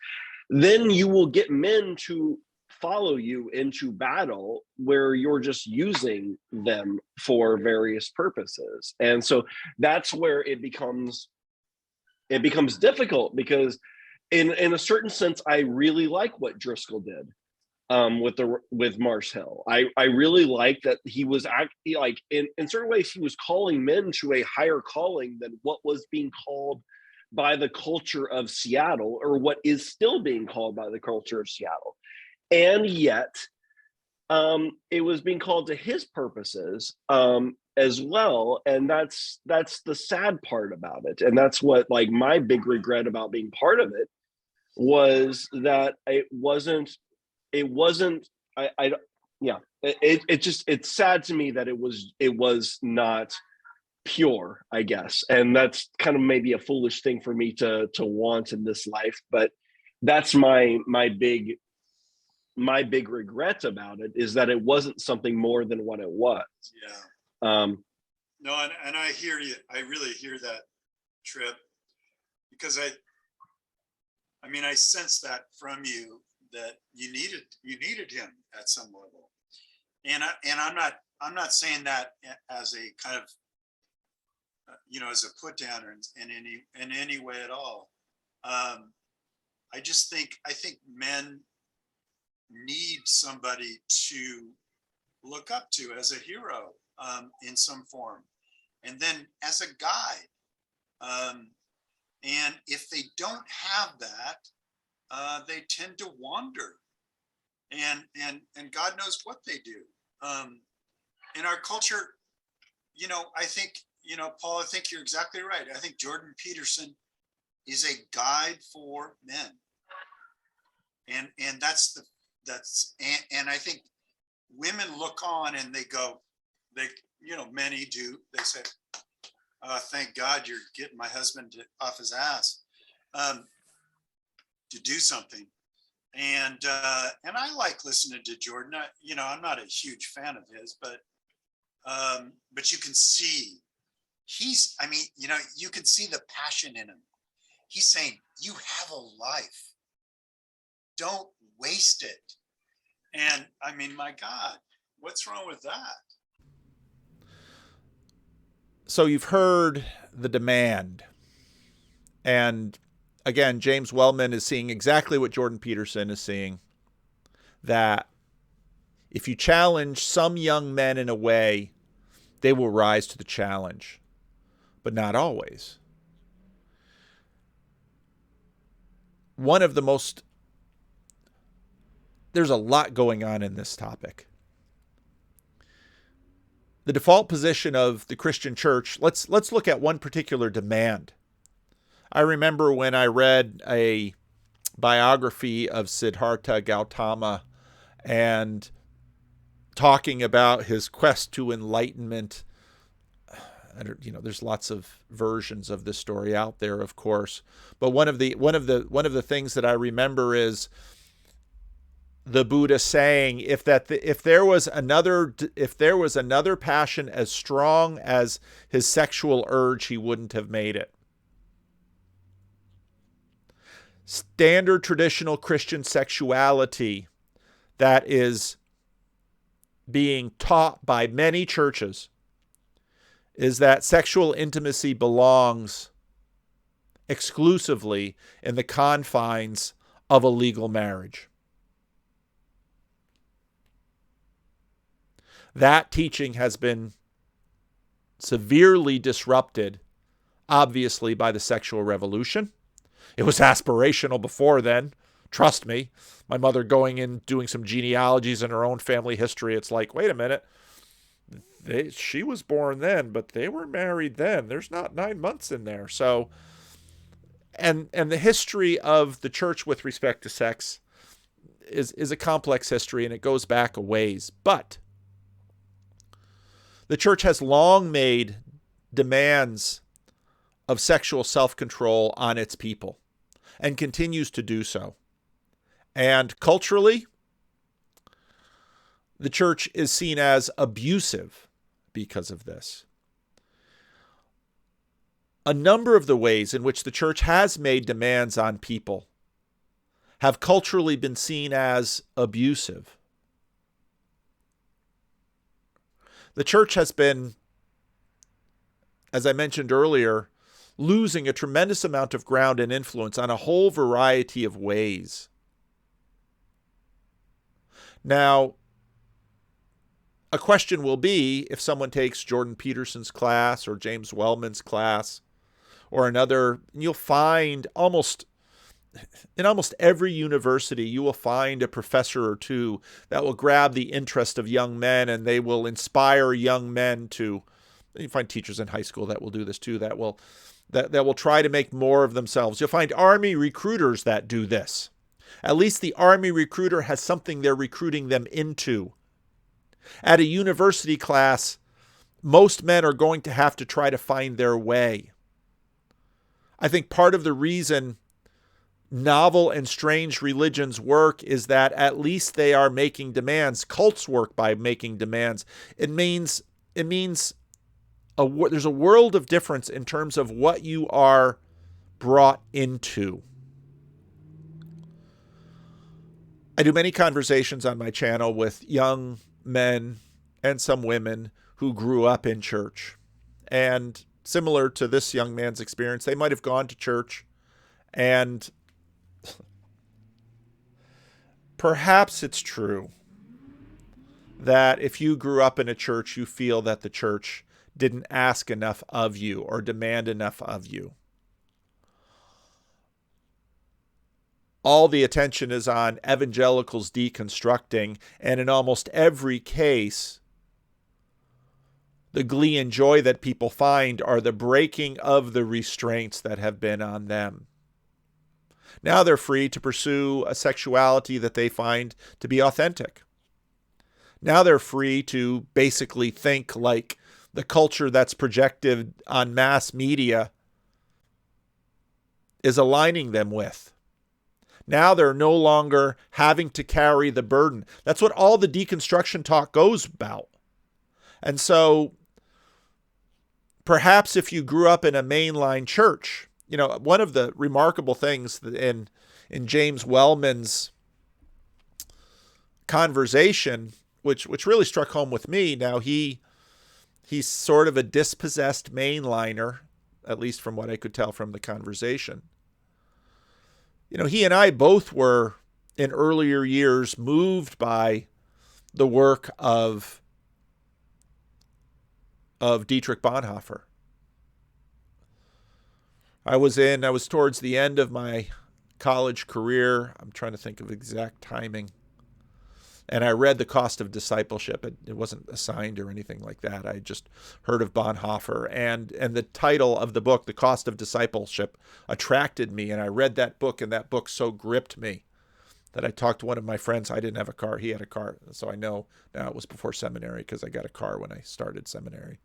then you will get men to follow you into battle where you're just using them for various purposes. And so that's where it becomes difficult, because in a certain sense, I really like what Driscoll did with Mars Hill. I really like that he was actually, like, in certain ways, he was calling men to a higher calling than what was being called by the culture of Seattle, or what is still being called by the culture of Seattle. And yet It was being called to his purposes as well, and that's the sad part about it, and that's what, like, my big regret about being part of it was that it wasn't I yeah, it just, it's sad to me that it was not pure, I guess, and that's kind of maybe a foolish thing for me to want in this life, but that's my big regret about it, is that it wasn't something more than what it was. Yeah. um No, and I hear you. I really hear that, Trip, because I mean, I sense that from you, that you needed him at some level, and I'm not saying that as a kind of as a put downer in any way at all. I think men need somebody to look up to as a hero, in some form, and then as a guide. And if they don't have that, they tend to wander, and God knows what they do. In our culture, I think, Paul, I think you're exactly right. I think Jordan Peterson is a guide for men, and and I think women look on and they go, many do. They say, thank God you're getting my husband off his ass, to do something. And I like listening to Jordan. I'm not a huge fan of his, but you can see you can see the passion in him. He's saying, you have a life. Don't waste it. And I mean, my God, what's wrong with that? So you've heard the demand. And again, James Wellman is seeing exactly what Jordan Peterson is seeing, that if you challenge some young men in a way, they will rise to the challenge, but not always. There's a lot going on in this topic. The default position of the Christian church, let's look at one particular demand. I remember when I read a biography of Siddhartha Gautama and talking about his quest to enlightenment. There's lots of versions of this story out there, of course, but one of the things that I remember is the Buddha saying, if there was another passion as strong as his sexual urge, he wouldn't have made it. Standard traditional Christian sexuality that is being taught by many churches is that sexual intimacy belongs exclusively in the confines of a legal marriage. That teaching has been severely disrupted, obviously, by the sexual revolution. It was aspirational before then. Trust me. My mother going in, doing some genealogies in her own family history, it's like, wait a minute. She was born then, but they were married then. There's not 9 months in there. So, and the history of the church with respect to sex is a complex history, and it goes back a ways. But the church has long made demands of sexual self-control on its people and continues to do so. And culturally, the church is seen as abusive because of this. A number of the ways in which the church has made demands on people have culturally been seen as abusive. The church has been, as I mentioned earlier, losing a tremendous amount of ground and influence on a whole variety of ways. Now, a question will be, if someone takes Jordan Peterson's class or James Wellman's class or another, you'll find almost in almost every university, you will find a professor or two that will grab the interest of young men, and they will inspire young men to. You find teachers in high school that will do this too, that will try to make more of themselves. You'll find Army recruiters that do this. At least the Army recruiter has something they're recruiting them into. At a university class, most men are going to have to try to find their way. I think part of the reason novel and strange religions work is that at least they are making demands. Cults work by making demands. It means there's a world of difference in terms of what you are brought into. I do many conversations on my channel with young men and some women who grew up in church. And similar to this young man's experience, they might have gone to church, and perhaps it's true that if you grew up in a church, you feel that the church didn't ask enough of you or demand enough of you. All the attention is on evangelicals deconstructing, and in almost every case, the glee and joy that people find are the breaking of the restraints that have been on them. Now they're free to pursue a sexuality that they find to be authentic. Now they're free to basically think like the culture that's projected on mass media is aligning them with. Now they're no longer having to carry the burden. That's what all the deconstruction talk goes about. And so perhaps if you grew up in a mainline church, one of the remarkable things in James Wellman's conversation, which really struck home with me. Now he's sort of a dispossessed mainliner, at least from what I could tell from the conversation. He and I both were in earlier years moved by the work of Dietrich Bonhoeffer. I was towards the end of my college career. I'm trying to think of exact timing. And I read The Cost of Discipleship. It wasn't assigned or anything like that. I just heard of Bonhoeffer. And the title of the book, The Cost of Discipleship, attracted me. And I read that book, and that book so gripped me that I talked to one of my friends. I didn't have a car. He had a car. So I know now it was before seminary because I got a car when I started seminary.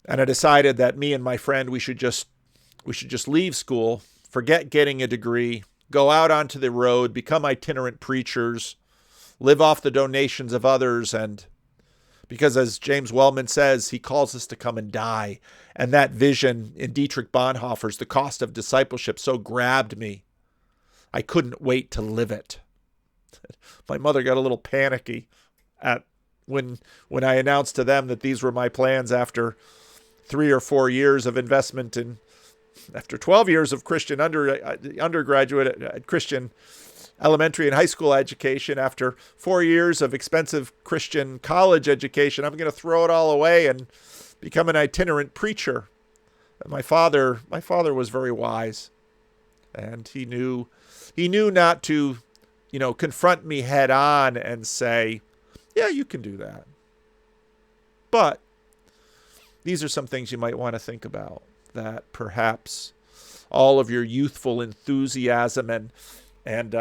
And I decided that me and my friend, we should just leave school, forget getting a degree, go out onto the road, become itinerant preachers, live off the donations of others. And because as James Wellman says, he calls us to come and die. And that vision in Dietrich Bonhoeffer's The Cost of Discipleship so grabbed me. I couldn't wait to live it. My mother got a little panicky when I announced to them that these were my plans after 3 or 4 years of investment after 12 years of Christian undergraduate Christian elementary and high school education, after 4 years of expensive Christian college education. I'm going to throw it all away and become an itinerant preacher. And my father was very wise, and he knew not to, confront me head on and say, yeah, you can do that. But these are some things you might want to think about, that perhaps all of your youthful enthusiasm and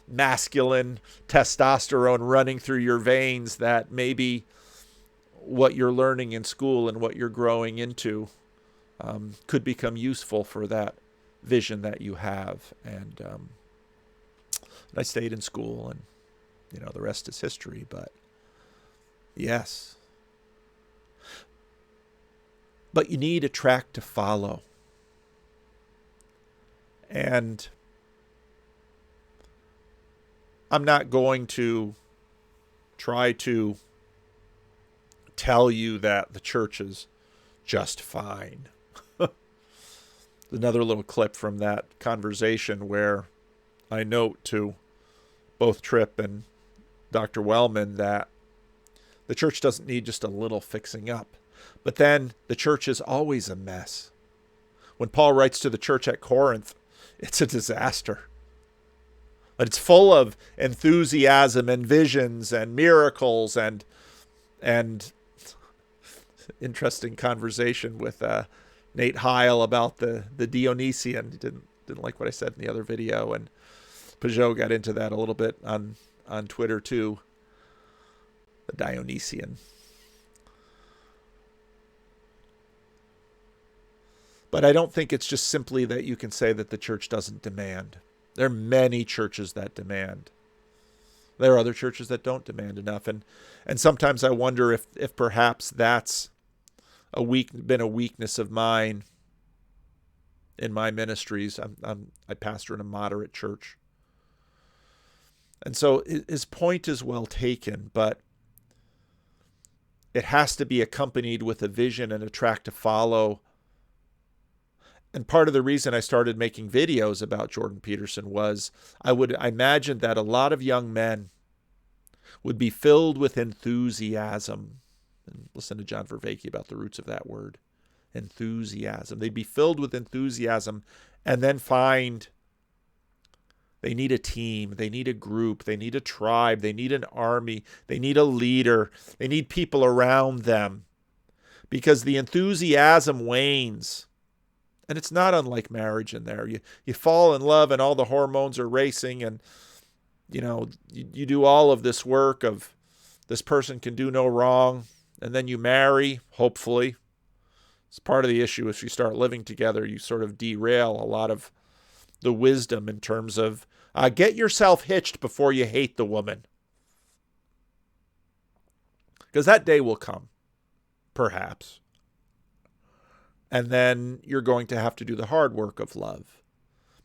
masculine testosterone running through your veins, that maybe what you're learning in school and what you're growing into could become useful for that vision that you have. And I stayed in school, and the rest is history. But yes. But you need a track to follow. And I'm not going to try to tell you that the church is just fine. Another little clip from that conversation where I note to both Tripp and Dr. Wellman that the church doesn't need just a little fixing up. But then the church is always a mess. When Paul writes to the church at Corinth It's a disaster. But it's full of enthusiasm and visions and miracles and interesting conversation with Nate Heil about the Dionysian. He didn't like what I said in the other video, and Peugeot got into that a little bit on Twitter too. The Dionysian. But I don't think it's just simply that you can say that the church doesn't demand. There are many churches that demand. There are other churches that don't demand enough, and sometimes I wonder if perhaps that's been a weakness of mine in my ministries. I pastor in a moderate church, and so his point is well taken, but it has to be accompanied with a vision and a track to follow. And part of the reason I started making videos about Jordan Peterson was I imagined that a lot of young men would be filled with enthusiasm. And listen to John Vervaeke about the roots of that word, enthusiasm. They'd be filled with enthusiasm and then find they need a team, they need a group, they need a tribe, they need an army, they need a leader, they need people around them, because the enthusiasm wanes. And it's not unlike marriage in there. You fall in love and all the hormones are racing, and you do all of this work of this person can do no wrong, and then you marry, hopefully. It's part of the issue. If you start living together, you sort of derail a lot of the wisdom in terms of get yourself hitched before you hate the woman. Because that day will come, perhaps. And then you're going to have to do the hard work of love,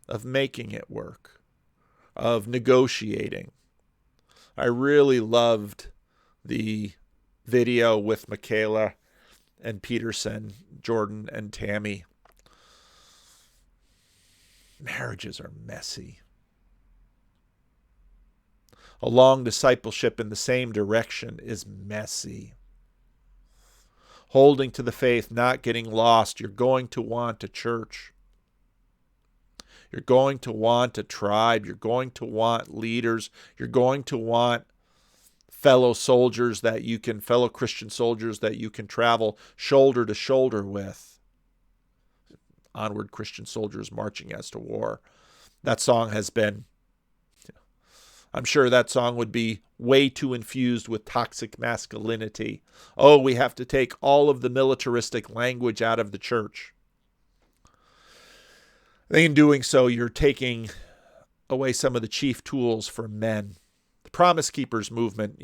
of making it work, of negotiating. I really loved the video with Michaela and Peterson, Jordan and Tammy. Marriages are messy. A long discipleship in the same direction is messy. Holding to the faith, not getting lost. You're going to want a church. You're going to want a tribe. You're going to want leaders. You're going to want fellow Christian soldiers that you can travel shoulder to shoulder with. Onward, Christian soldiers marching as to war. That song has been, I'm sure that song would be way too infused with toxic masculinity. Oh, we have to take all of the militaristic language out of the church. I think in doing so, you're taking away some of the chief tools for men. The Promise Keepers movement,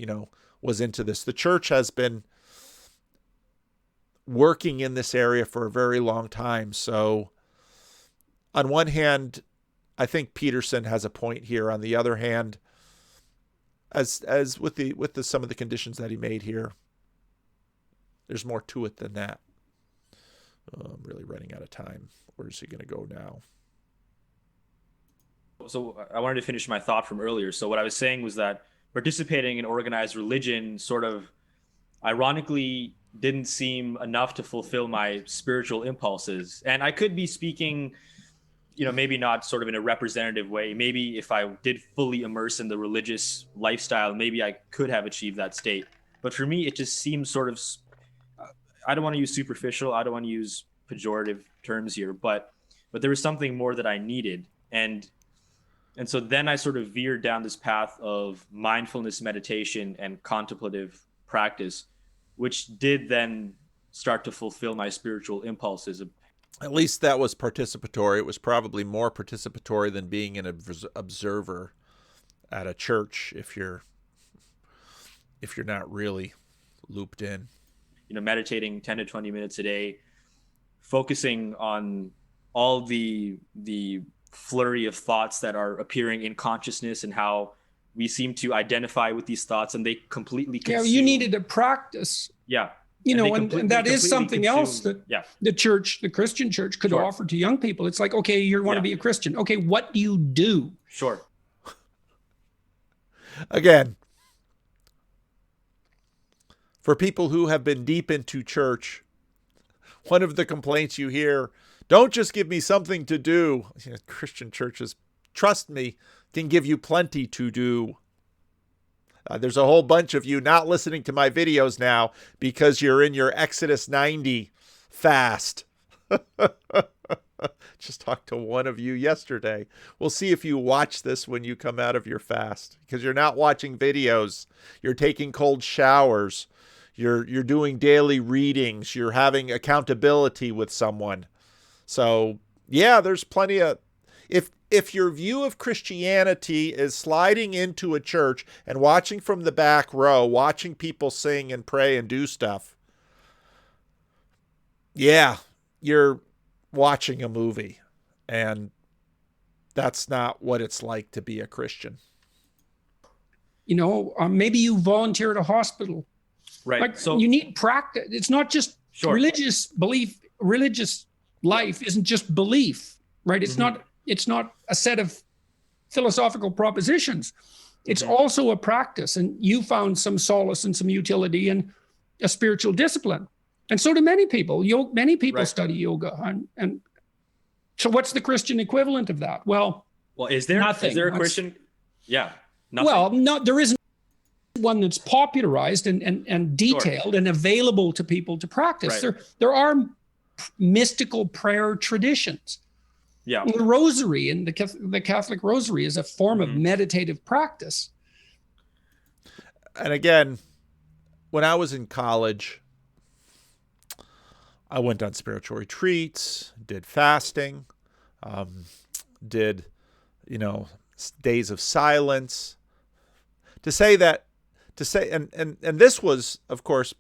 was into this. The church has been working in this area for a very long time. So on one hand, I think Peterson has a point here. On the other hand, as with some of the conditions that he made here, there's more to it than that. I'm really running out of time. Where's he going to go now? So I wanted to finish my thought from earlier. So what I was saying was that participating in organized religion sort of ironically didn't seem enough to fulfill my spiritual impulses. And I could be speaking, maybe not sort of in a representative way. Maybe if I did fully immerse in the religious lifestyle, maybe I could have achieved that state. But for me, it just seems sort of, I don't want to use superficial. I don't want to use pejorative terms here, but there was something more that I needed. And so then I sort of veered down this path of mindfulness meditation and contemplative practice, which did then start to fulfill my spiritual impulses. At least that was participatory. It was probably more participatory than being an observer at a church if you're not really looped in. Meditating 10 to 20 minutes a day, focusing on all the flurry of thoughts that are appearing in consciousness and how we seem to identify with these thoughts and they completely consume. Yeah, you needed to practice. Yeah. And that is something else that the church, the Christian church, could offer to young people. It's like, okay, you want to be a Christian. Okay, what do you do? Sure. Again, for people who have been deep into church, one of the complaints you hear Don't just give me something to do. Christian churches, trust me, can give you plenty to do. There's a whole bunch of you not listening to my videos now because you're in your Exodus 90 fast. Just talked to one of you yesterday. We'll see if you watch this when you come out of your fast, because you're not watching videos. You're taking cold showers. You're doing daily readings. You're having accountability with someone. So yeah, there's plenty of, if your view of Christianity is sliding into a church and watching from the back row, watching people sing and pray and do stuff, yeah, you're watching a movie, and that's not what it's like to be a Christian. Maybe you volunteer at a hospital. Right. Like, so you need practice. It's not just religious belief. Religious life isn't just belief, right? It's not a set of philosophical propositions. It's also a practice. And you found some solace and some utility in a spiritual discipline. And so do many people. Many people study yoga. And so what's the Christian equivalent of that? Well, is there nothing. Is there a Christian? Yeah. Nothing. Well, there isn't one that's popularized and detailed and available to people to practice. Right. There are mystical prayer traditions. Yeah. The rosary and the Catholic rosary is a form of meditative practice. And again, when I was in college, I went on spiritual retreats, did fasting, did, days of silence. And this was, of course,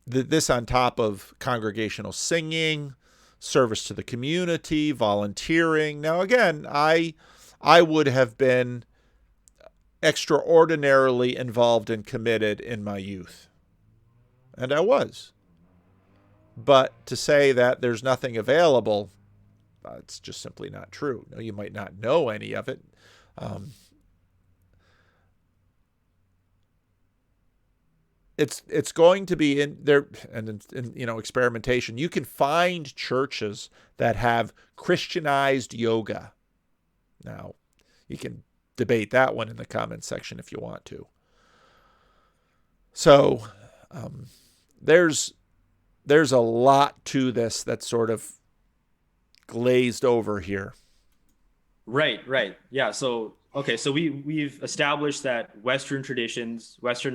this on top of congregational singing, service to the community, volunteering. Now, again, I would have been extraordinarily involved and committed in my youth. And I was. But to say that there's nothing available, it's just simply not true. Now, you might not know any of it. It's going to be in there, and in experimentation. You can find churches that have Christianized yoga. Now, you can debate that one in the comments section if you want to. So, there's a lot to this that's sort of glazed over here. Right. Yeah. So, okay. So we've established that Western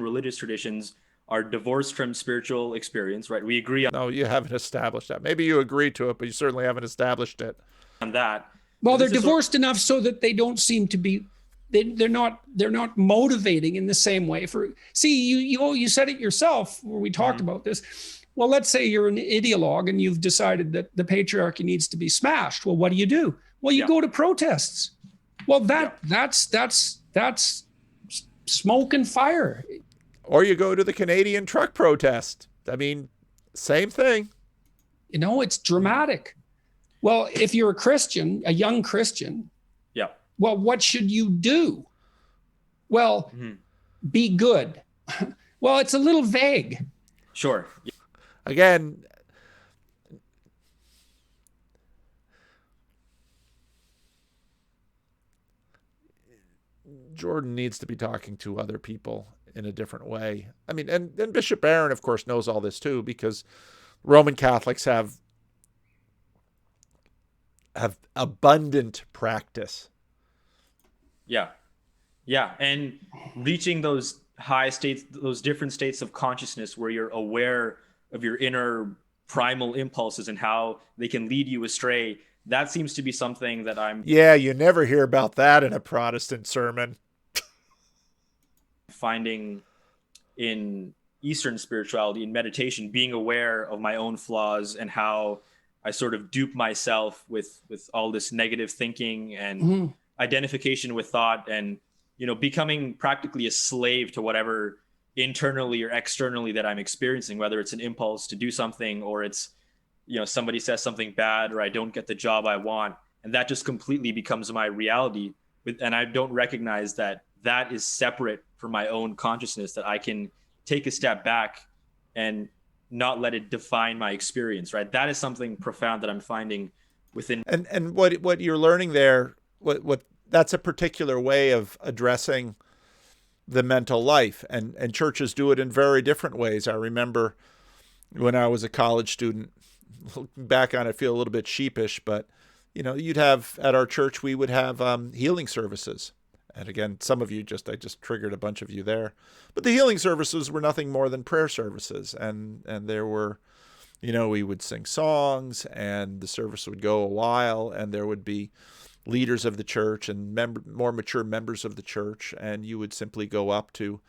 religious traditions are divorced from spiritual experience, right? We agree No, you haven't established that. Maybe you agree to it, but you certainly haven't established it. on that. Well, they're divorced enough so that they don't seem to be. They're not motivating in the same way. You said it yourself where we talked about this. Well, let's say you're an ideologue and you've decided that the patriarchy needs to be smashed. Well, what do? Well, you go to protests. Well, that's smoke and fire. Or you go to the Canadian truck protest. I mean, same thing. It's dramatic. Well, if you're a Christian, a young Christian, well, what should you do? Well, be good. Well, it's a little vague. Sure. Again, Jordan needs to be talking to other people in a different way. I mean, and Bishop Barron, of course, knows all this too, because Roman Catholics have abundant practice. Yeah. And reaching those high states, those different states of consciousness where you're aware of your inner primal impulses and how they can lead you astray. That seems to be something that I'm... Yeah, you never hear about that in a Protestant sermon. ...finding in Eastern spirituality, in meditation, being aware of my own flaws and how I sort of dupe myself with all this negative thinking and identification with thought, and becoming practically a slave to whatever internally or externally that I'm experiencing, whether it's an impulse to do something or it's somebody says something bad or I don't get the job I want, and that just completely becomes my reality, and I don't recognize that is separate from my own consciousness, that I can take a step back and not let it define my experience, right? That is something profound that I'm finding within. And what you're learning there, what that's a particular way of addressing the mental life, and churches do it in very different ways. I remember when I was a college student, looking back on it, I feel a little bit sheepish, but you'd have at our church, we would have healing services. And again, some of you I just triggered a bunch of you there, but the healing services were nothing more than prayer services. And there were, we would sing songs, and the service would go a while, and there would be leaders of the church and more mature members of the church, and you would simply go up to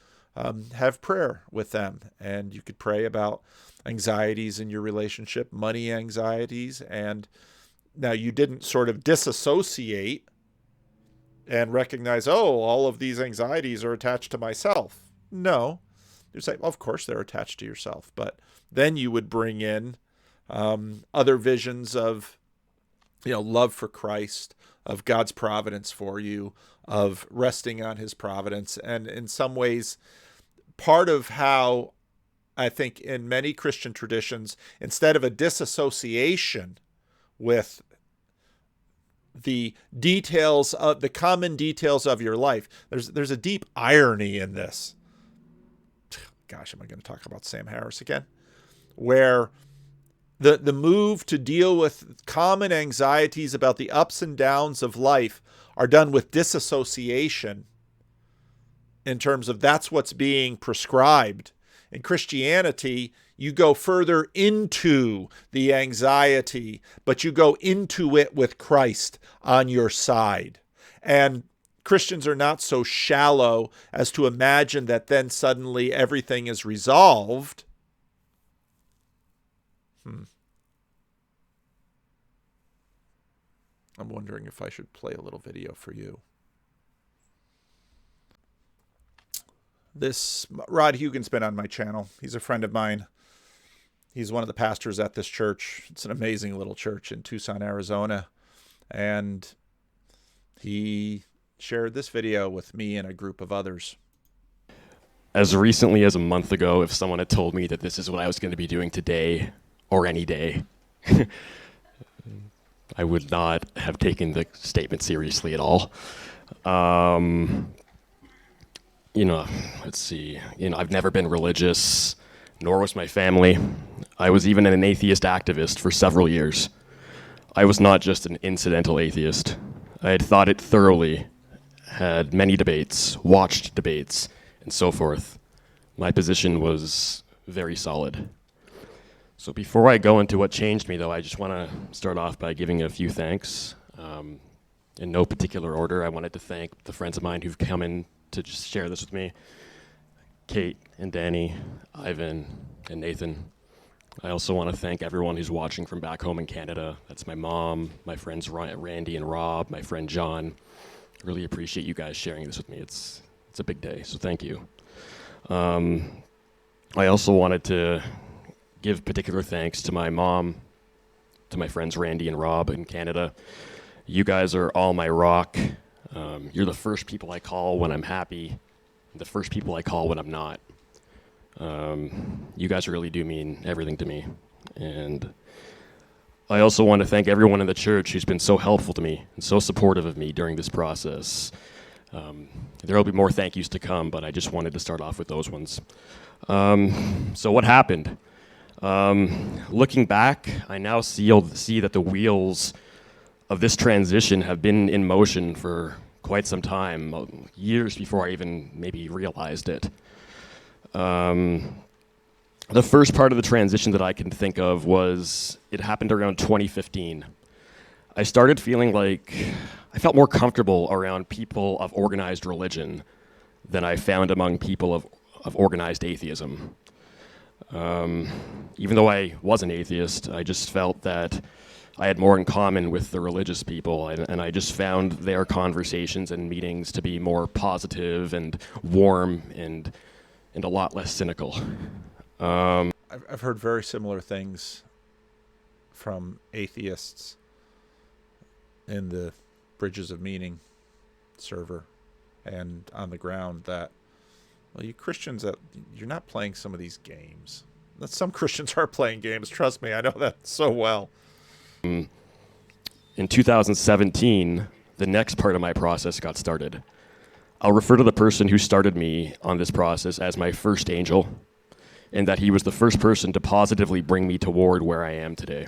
have prayer with them, and you could pray about anxieties in your relationship, money anxieties. And now you didn't sort of disassociate and recognize, oh, all of these anxieties are attached to myself. No, you say, well, of course they're attached to yourself, but then you would bring in other visions of love for Christ, of God's providence for you, of resting on his providence. And in some ways, part of how I think in many Christian traditions, instead of a disassociation with the details of the common details of your life, there's a deep irony in this. Gosh, am I going to talk about Sam Harris again? Where the move to deal with common anxieties about the ups and downs of life are done with disassociation, in terms of that's what's being prescribed. In Christianity, you go further into the anxiety, but you go into it with Christ on your side. And Christians are not so shallow as to imagine that then suddenly everything is resolved. I'm wondering if I should play a little video for you. This Rod Hugin's been on my channel. He's a friend of mine. He's one of the pastors at this church. It's an amazing little church in Tucson, Arizona. And he shared this video with me and a group of others. As recently as a month ago, if someone had told me that this is what I was going to be doing today or any day, I would not have taken the statement seriously at all. Let's see. I've never been religious, nor was my family. I was even an atheist activist for several years. I was not just an incidental atheist. I had thought it thoroughly, had many debates, watched debates, and so forth. My position was very solid. So before I go into what changed me, though, I just want to start off by giving a few thanks. In no particular order, I wanted to thank the friends of mine who've come in to just share this with me. Kate and Danny, Ivan, and Nathan. I also want to thank everyone who's watching from back home in Canada. That's my mom, my friends Randy and Rob, my friend John. Really appreciate you guys sharing this with me. It's a big day, so thank you. I also wanted to give particular thanks to my mom, to my friends Randy and Rob in Canada. You guys are all my rock. You're the first people I call when I'm happy, the first people I call when I'm not. You guys really do mean everything to me. And I also want to thank everyone in the church who's been so helpful to me and so supportive of me during this process. There will be more thank yous to come, but I just wanted to start off with those ones. So what happened? Looking back, I now see that the wheels of this transition have been in motion for quite some time, years before I even maybe realized it. The first part of the transition that I can think of was, it happened around 2015. I started feeling like I felt more comfortable around people of organized religion than I found among people of organized atheism. Even though I was an atheist, I just felt that I had more in common with the religious people, and I just found their conversations and meetings to be more positive and warm and a lot less cynical. I've heard very similar things from atheists in the Bridges of Meaning server and on the ground that, well, you Christians, you're not playing some of these games. Some Christians are playing games. Trust me, I know that so well. In 2017, the next part of my process got started. I'll refer to the person who started me on this process as my first angel, and that he was the first person to positively bring me toward where I am today.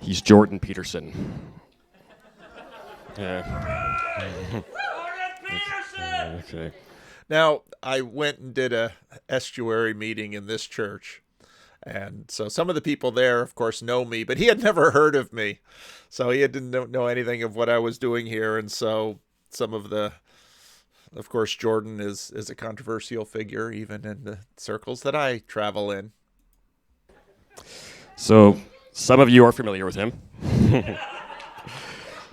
He's Jordan Peterson. Yeah. Okay. Now, I went and did a estuary meeting in this church. And so some of the people there, of course, know me, but he had never heard of me. So he didn't know anything of what I was doing here. And so of course, Jordan is a controversial figure, even in the circles that I travel in. So some of you are familiar with him.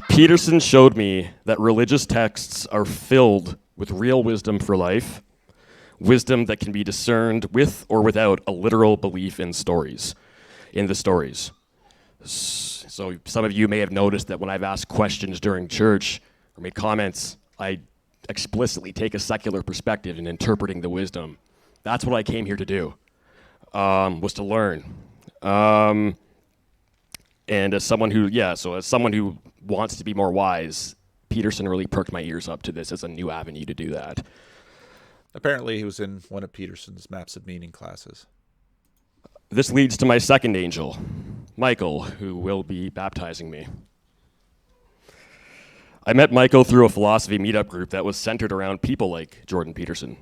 Peterson showed me that religious texts are filled with real wisdom for life, wisdom that can be discerned with or without a literal belief in the stories. So some of you may have noticed that when I've asked questions during church or made comments, I explicitly take a secular perspective in interpreting the wisdom. That's what I came here to do, was to learn. And as someone who wants to be more wise, Peterson really perked my ears up to this as a new avenue to do that. Apparently, he was in one of Peterson's Maps of Meaning classes. This leads to my second angel, Michael, who will be baptizing me. I met Michael through a philosophy meetup group that was centered around people like Jordan Peterson.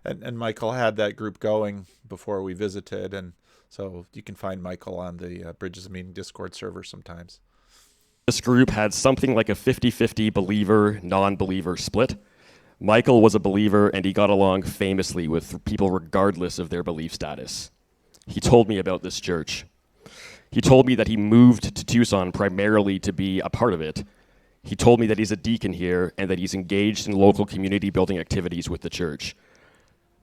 And Michael had that group going before we visited, and so you can find Michael on the Bridges of Meaning Discord server sometimes. This group had something like a 50-50 believer, non-believer split. Michael was a believer, and he got along famously with people regardless of their belief status. He told me about this church. He told me that he moved to Tucson primarily to be a part of it. He told me that he's a deacon here and that he's engaged in local community building activities with the church.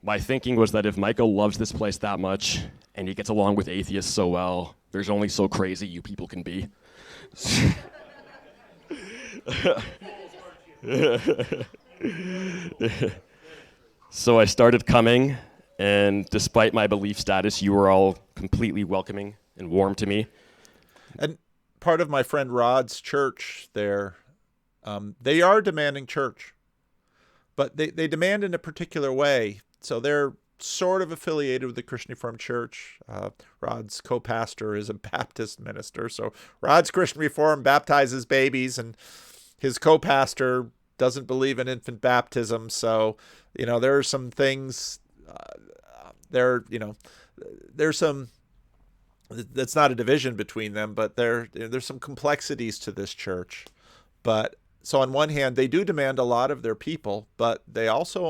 My thinking was that if Michael loves this place that much and he gets along with atheists so well, there's only so crazy you people can be. So I started coming, and despite my belief status, you were all completely welcoming and warm to me. And part of my friend Rod's church there, they are demanding church, but they demand in a particular way. So they're sort of affiliated with the Christian Reformed Church. Rod's co-pastor is a Baptist minister. So Rod's Christian Reformed baptizes babies, and his co-pastor doesn't believe in infant baptism. So, there are some things there's some, that's not a division between them, but there's some complexities to this church. But so on one hand, they do demand a lot of their people, but they also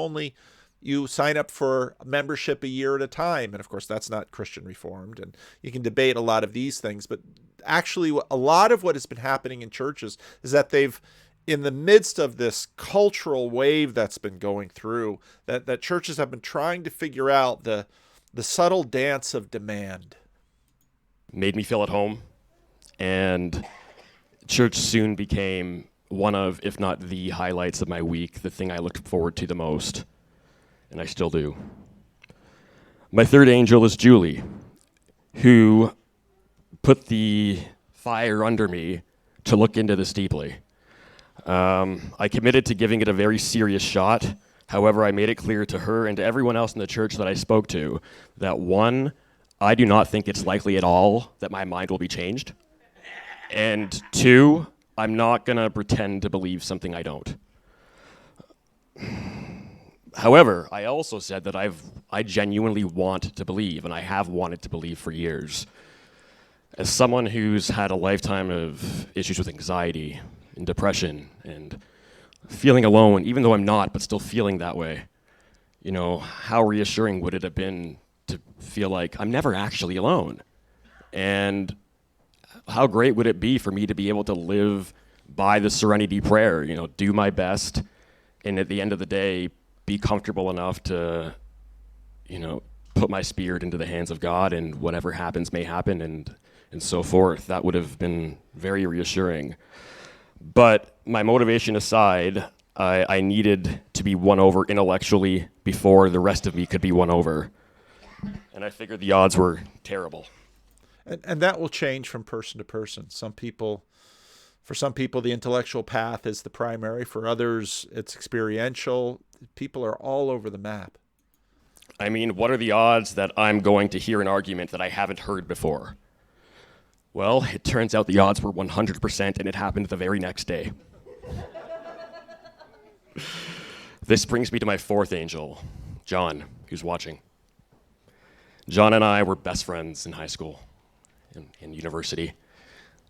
you sign up for membership a year at a time. And of course, that's not Christian Reformed. And you can debate a lot of these things, but actually a lot of what has been happening in churches is that in the midst of this cultural wave that's been going through, that churches have been trying to figure out the subtle dance of demand. Made me feel at home, and church soon became one of, if not the highlights of my week, the thing I looked forward to the most, and I still do. My third angel is Julie, who put the fire under me to look into this deeply. I committed to giving it a very serious shot. However, I made it clear to her and to everyone else in the church that I spoke to that, one, I do not think it's likely at all that my mind will be changed. And two, I'm not going to pretend to believe something I don't. However, I also said that I genuinely want to believe, and I have wanted to believe for years. As someone who's had a lifetime of issues with anxiety and depression and feeling alone, even though I'm not, but still feeling that way, how reassuring would it have been to feel like I'm never actually alone? And how great would it be for me to be able to live by the serenity prayer, do my best, and at the end of the day, be comfortable enough to, put my spirit into the hands of God, and whatever happens may happen, and so forth. That would have been very reassuring. But my motivation aside, I needed to be won over intellectually before the rest of me could be won over. And I figured the odds were terrible. And that will change from person to person. For some people, the intellectual path is the primary. For others, it's experiential. People are all over the map. I mean, what are the odds that I'm going to hear an argument that I haven't heard before? Well, it turns out the odds were 100%, and it happened the very next day. This brings me to my fourth angel, John, who's watching. John and I were best friends in high school, in university.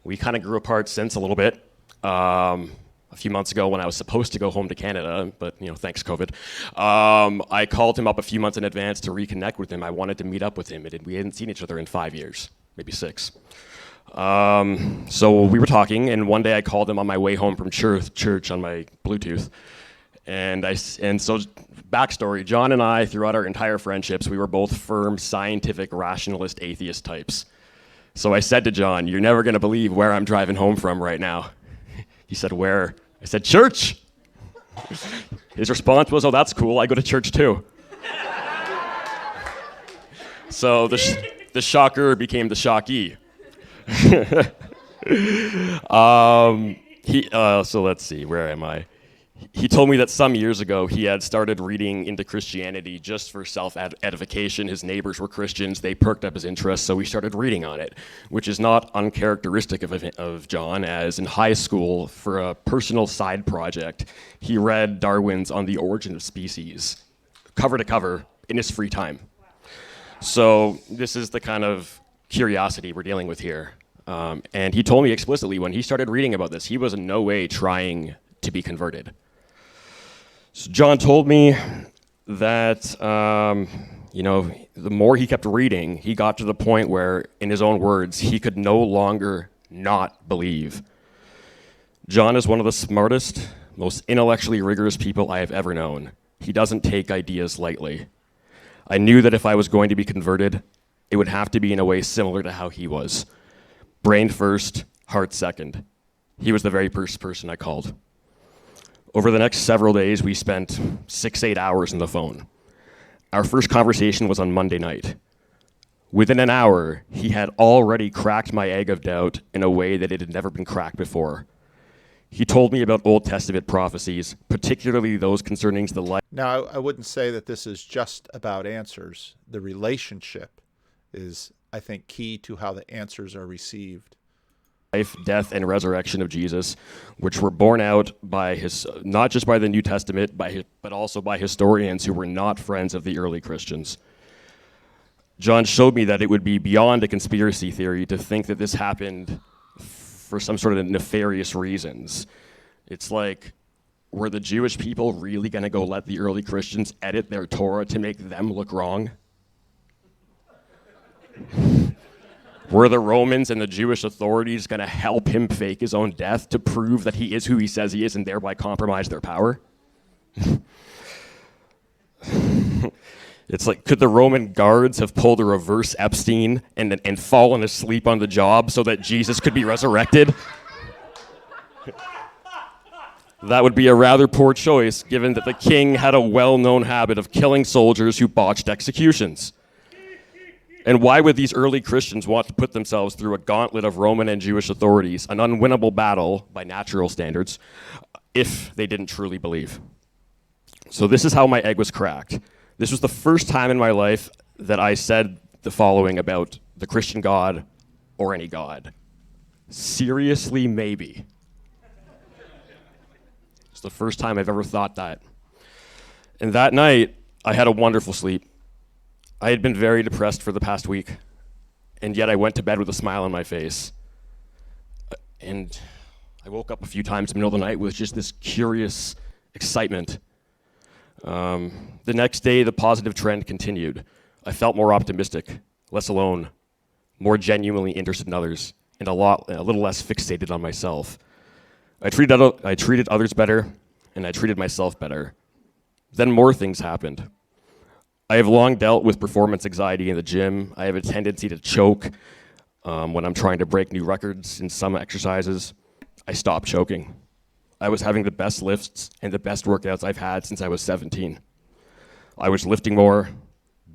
We kind of grew apart since a little bit. A few months ago when I was supposed to go home to Canada, but thanks COVID, I called him up a few months in advance to reconnect with him. I wanted to meet up with him, and we hadn't seen each other in 5 years, maybe 6. So we were talking, and one day I called him on my way home from church on my Bluetooth. And so backstory, John and I, throughout our entire friendships, we were both firm, scientific, rationalist, atheist types. So I said to John, "You're never going to believe where I'm driving home from right now." He said, "Where?" I said, "Church." His response was, "Oh, that's cool. I go to church too." So the shocker became the shockee. So let's see, where am I? He told me that some years ago he had started reading into Christianity just for self-edification. His neighbors were Christians. They perked up his interest, so he started reading on it, which is not uncharacteristic of John, as in high school, for a personal side project, he read Darwin's On the Origin of Species, cover to cover, in his free time. So this is the kind of curiosity we're dealing with here. And he told me explicitly when he started reading about this, he was in no way trying to be converted. So John told me that, the more he kept reading, he got to the point where, in his own words, he could no longer not believe. John is one of the smartest, most intellectually rigorous people I have ever known. He doesn't take ideas lightly. I knew that if I was going to be converted, it would have to be in a way similar to how he was. Brain first, heart second. He was the very first person I called. Over the next several days, we spent 6-8 hours on the phone. Our first conversation was on Monday night. Within an hour, he had already cracked my egg of doubt in a way that it had never been cracked before. He told me about Old Testament prophecies, particularly those concerning the life. Now, I wouldn't say that this is just about answers. The relationship is, I think, key to how the answers are received. Life, death, and resurrection of Jesus, which were borne out by not just by the New Testament, but also by historians who were not friends of the early Christians. John showed me that it would be beyond a conspiracy theory to think that this happened for some sort of nefarious reasons. It's like, were the Jewish people really going to go let the early Christians edit their Torah to make them look wrong? Were the Romans and the Jewish authorities going to help him fake his own death to prove that he is who he says he is and thereby compromise their power? It's like, could the Roman guards have pulled a reverse Epstein and fallen asleep on the job so that Jesus could be resurrected? That would be a rather poor choice, given that the king had a well-known habit of killing soldiers who botched executions. And why would these early Christians want to put themselves through a gauntlet of Roman and Jewish authorities, an unwinnable battle by natural standards, if they didn't truly believe? So this is how my egg was cracked. This was the first time in my life that I said the following about the Christian God or any God. Seriously, maybe. It's the first time I've ever thought that. And that night, I had a wonderful sleep. I had been very depressed for the past week, and yet I went to bed with a smile on my face. And I woke up a few times in the middle of the night with just this curious excitement. The next day, the positive trend continued. I felt more optimistic, less alone, more genuinely interested in others, and a little less fixated on myself. I treated others better, and I treated myself better. Then more things happened. I have long dealt with performance anxiety in the gym. I have a tendency to choke when I'm trying to break new records in some exercises. I stopped choking. I was having the best lifts and the best workouts I've had since I was 17. I was lifting more,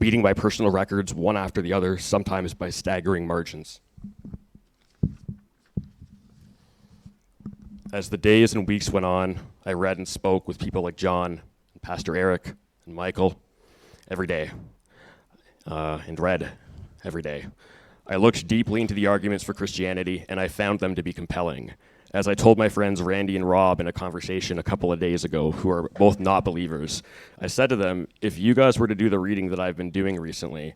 beating my personal records one after the other, sometimes by staggering margins. As the days and weeks went on, I read and spoke with people like John, and Pastor Eric, and Michael every day, and read every day. I looked deeply into the arguments for Christianity, and I found them to be compelling. As I told my friends Randy and Rob in a conversation a couple of days ago, who are both not believers, I said to them, if you guys were to do the reading that I've been doing recently,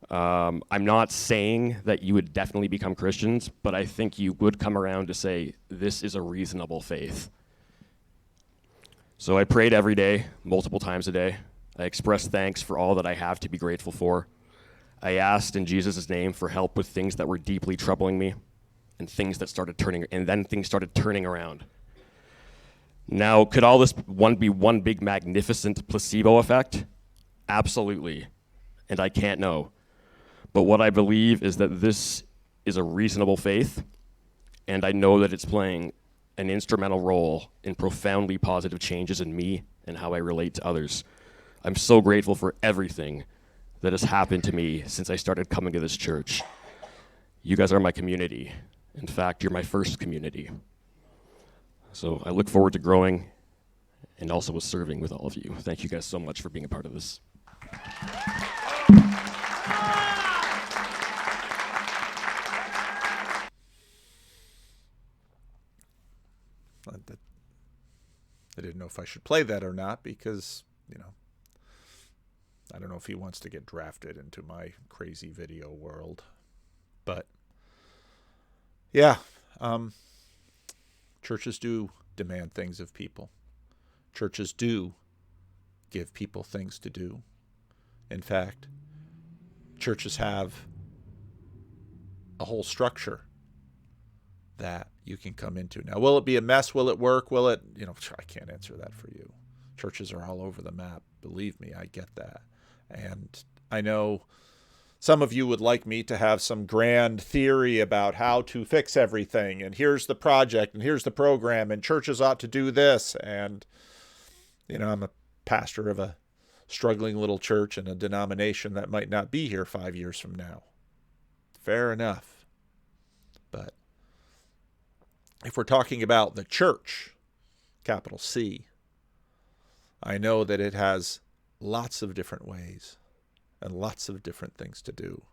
I'm not saying that you would definitely become Christians, but I think you would come around to say, this is a reasonable faith. So I prayed every day, multiple times a day. I expressed thanks for all that I have to be grateful for. I asked in Jesus' name for help with things that were deeply troubling me, and things started turning around. Now, could all this be one big magnificent placebo effect? Absolutely. And I can't know. But what I believe is that this is a reasonable faith, and I know that it's playing an instrumental role in profoundly positive changes in me and how I relate to others. I'm so grateful for everything that has happened to me since I started coming to this church. You guys are my community. In fact, you're my first community. So I look forward to growing and also with serving with all of you. Thank you guys so much for being a part of this. I didn't know if I should play that or not because, I don't know if he wants to get drafted into my crazy video world. But, yeah, churches do demand things of people. Churches do give people things to do. In fact, churches have a whole structure that you can come into. Now, will it be a mess? Will it work? Will it, I can't answer that for you. Churches are all over the map. Believe me, I get that. And I know some of you would like me to have some grand theory about how to fix everything. And here's the project and here's the program and churches ought to do this. And, I'm a pastor of a struggling little church in a denomination that might not be here 5 years from now. Fair enough. But if we're talking about the church, capital C, I know that it has lots of different ways and lots of different things to do.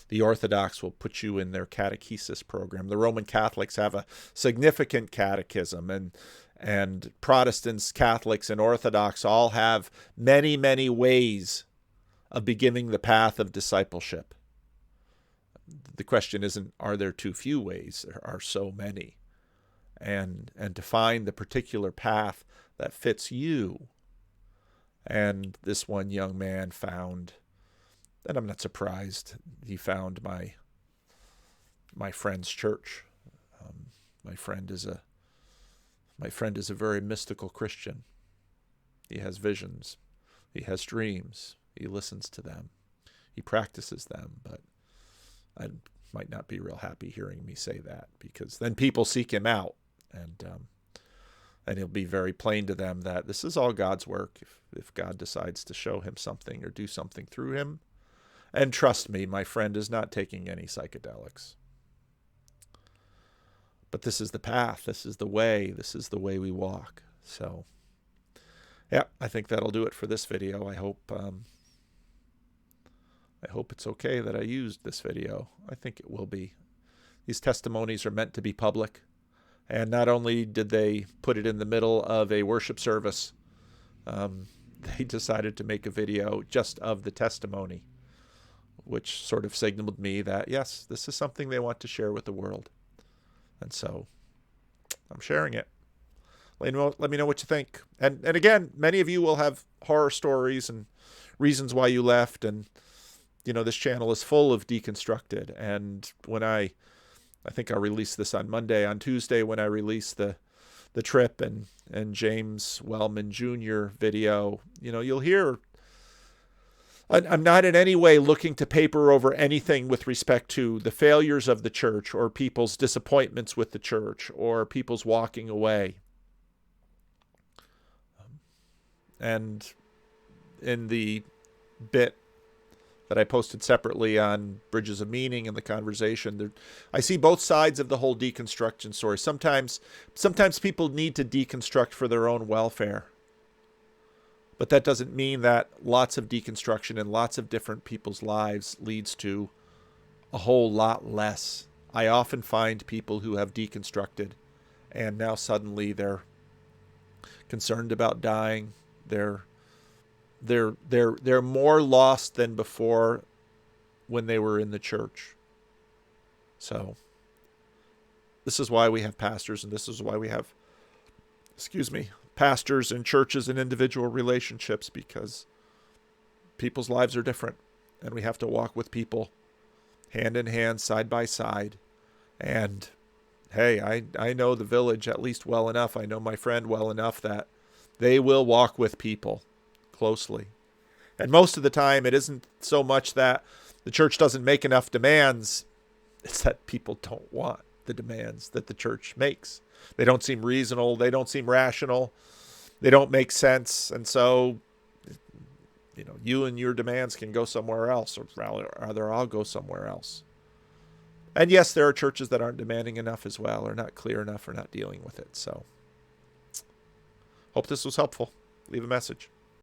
The Orthodox will put you in their catechesis program. The Roman Catholics have a significant catechism, and Protestants, Catholics, and Orthodox all have many, many ways of beginning the path of discipleship. The question isn't, are there too few ways? There are so many. And to find the particular path that fits you. And this one young man found, and I'm not surprised, he found my friend's church. My friend is a very mystical Christian. He has visions. He has dreams. He listens to them. He practices them. But I might not be real happy hearing me say that, because then people seek him out. And he'll be very plain to them that this is all God's work if God decides to show him something or do something through him. And trust me, my friend is not taking any psychedelics. But this is the path. This is the way. This is the way we walk. So, yeah, I think that'll do it for this video. I hope it's okay that I used this video. I think it will be. These testimonies are meant to be public. And not only did they put it in the middle of a worship service, they decided to make a video just of the testimony, which sort of signaled me that, yes, this is something they want to share with the world. And so I'm sharing it. Let me know what you think. And again, many of you will have horror stories and reasons why you left. And, this channel is full of deconstructed. And when I think I'll release this on Monday. On Tuesday, when I release the trip and James Wellman Jr. video, you'll hear. I'm not in any way looking to paper over anything with respect to the failures of the church or people's disappointments with the church or people's walking away. And in the bit that I posted separately on Bridges of Meaning and the Conversation. I see both sides of the whole deconstruction story. Sometimes people need to deconstruct for their own welfare. But that doesn't mean that lots of deconstruction in lots of different people's lives leads to a whole lot less. I often find people who have deconstructed and now suddenly they're concerned about dying. They're more lost than before when they were in the church. So this is why we have pastors, and this is why we have, pastors and churches and individual relationships, because people's lives are different, and we have to walk with people hand in hand, side by side. And hey, I know the village at least well enough. I know my friend well enough that they will walk with people closely. And most of the time, it isn't so much that the church doesn't make enough demands. It's that people don't want the demands that the church makes. They don't seem reasonable. They don't seem rational. They don't make sense. And so, you and your demands can go somewhere else, or rather I'll go somewhere else. And yes, there are churches that aren't demanding enough as well, or not clear enough, or not dealing with it. So, hope this was helpful. Leave a message.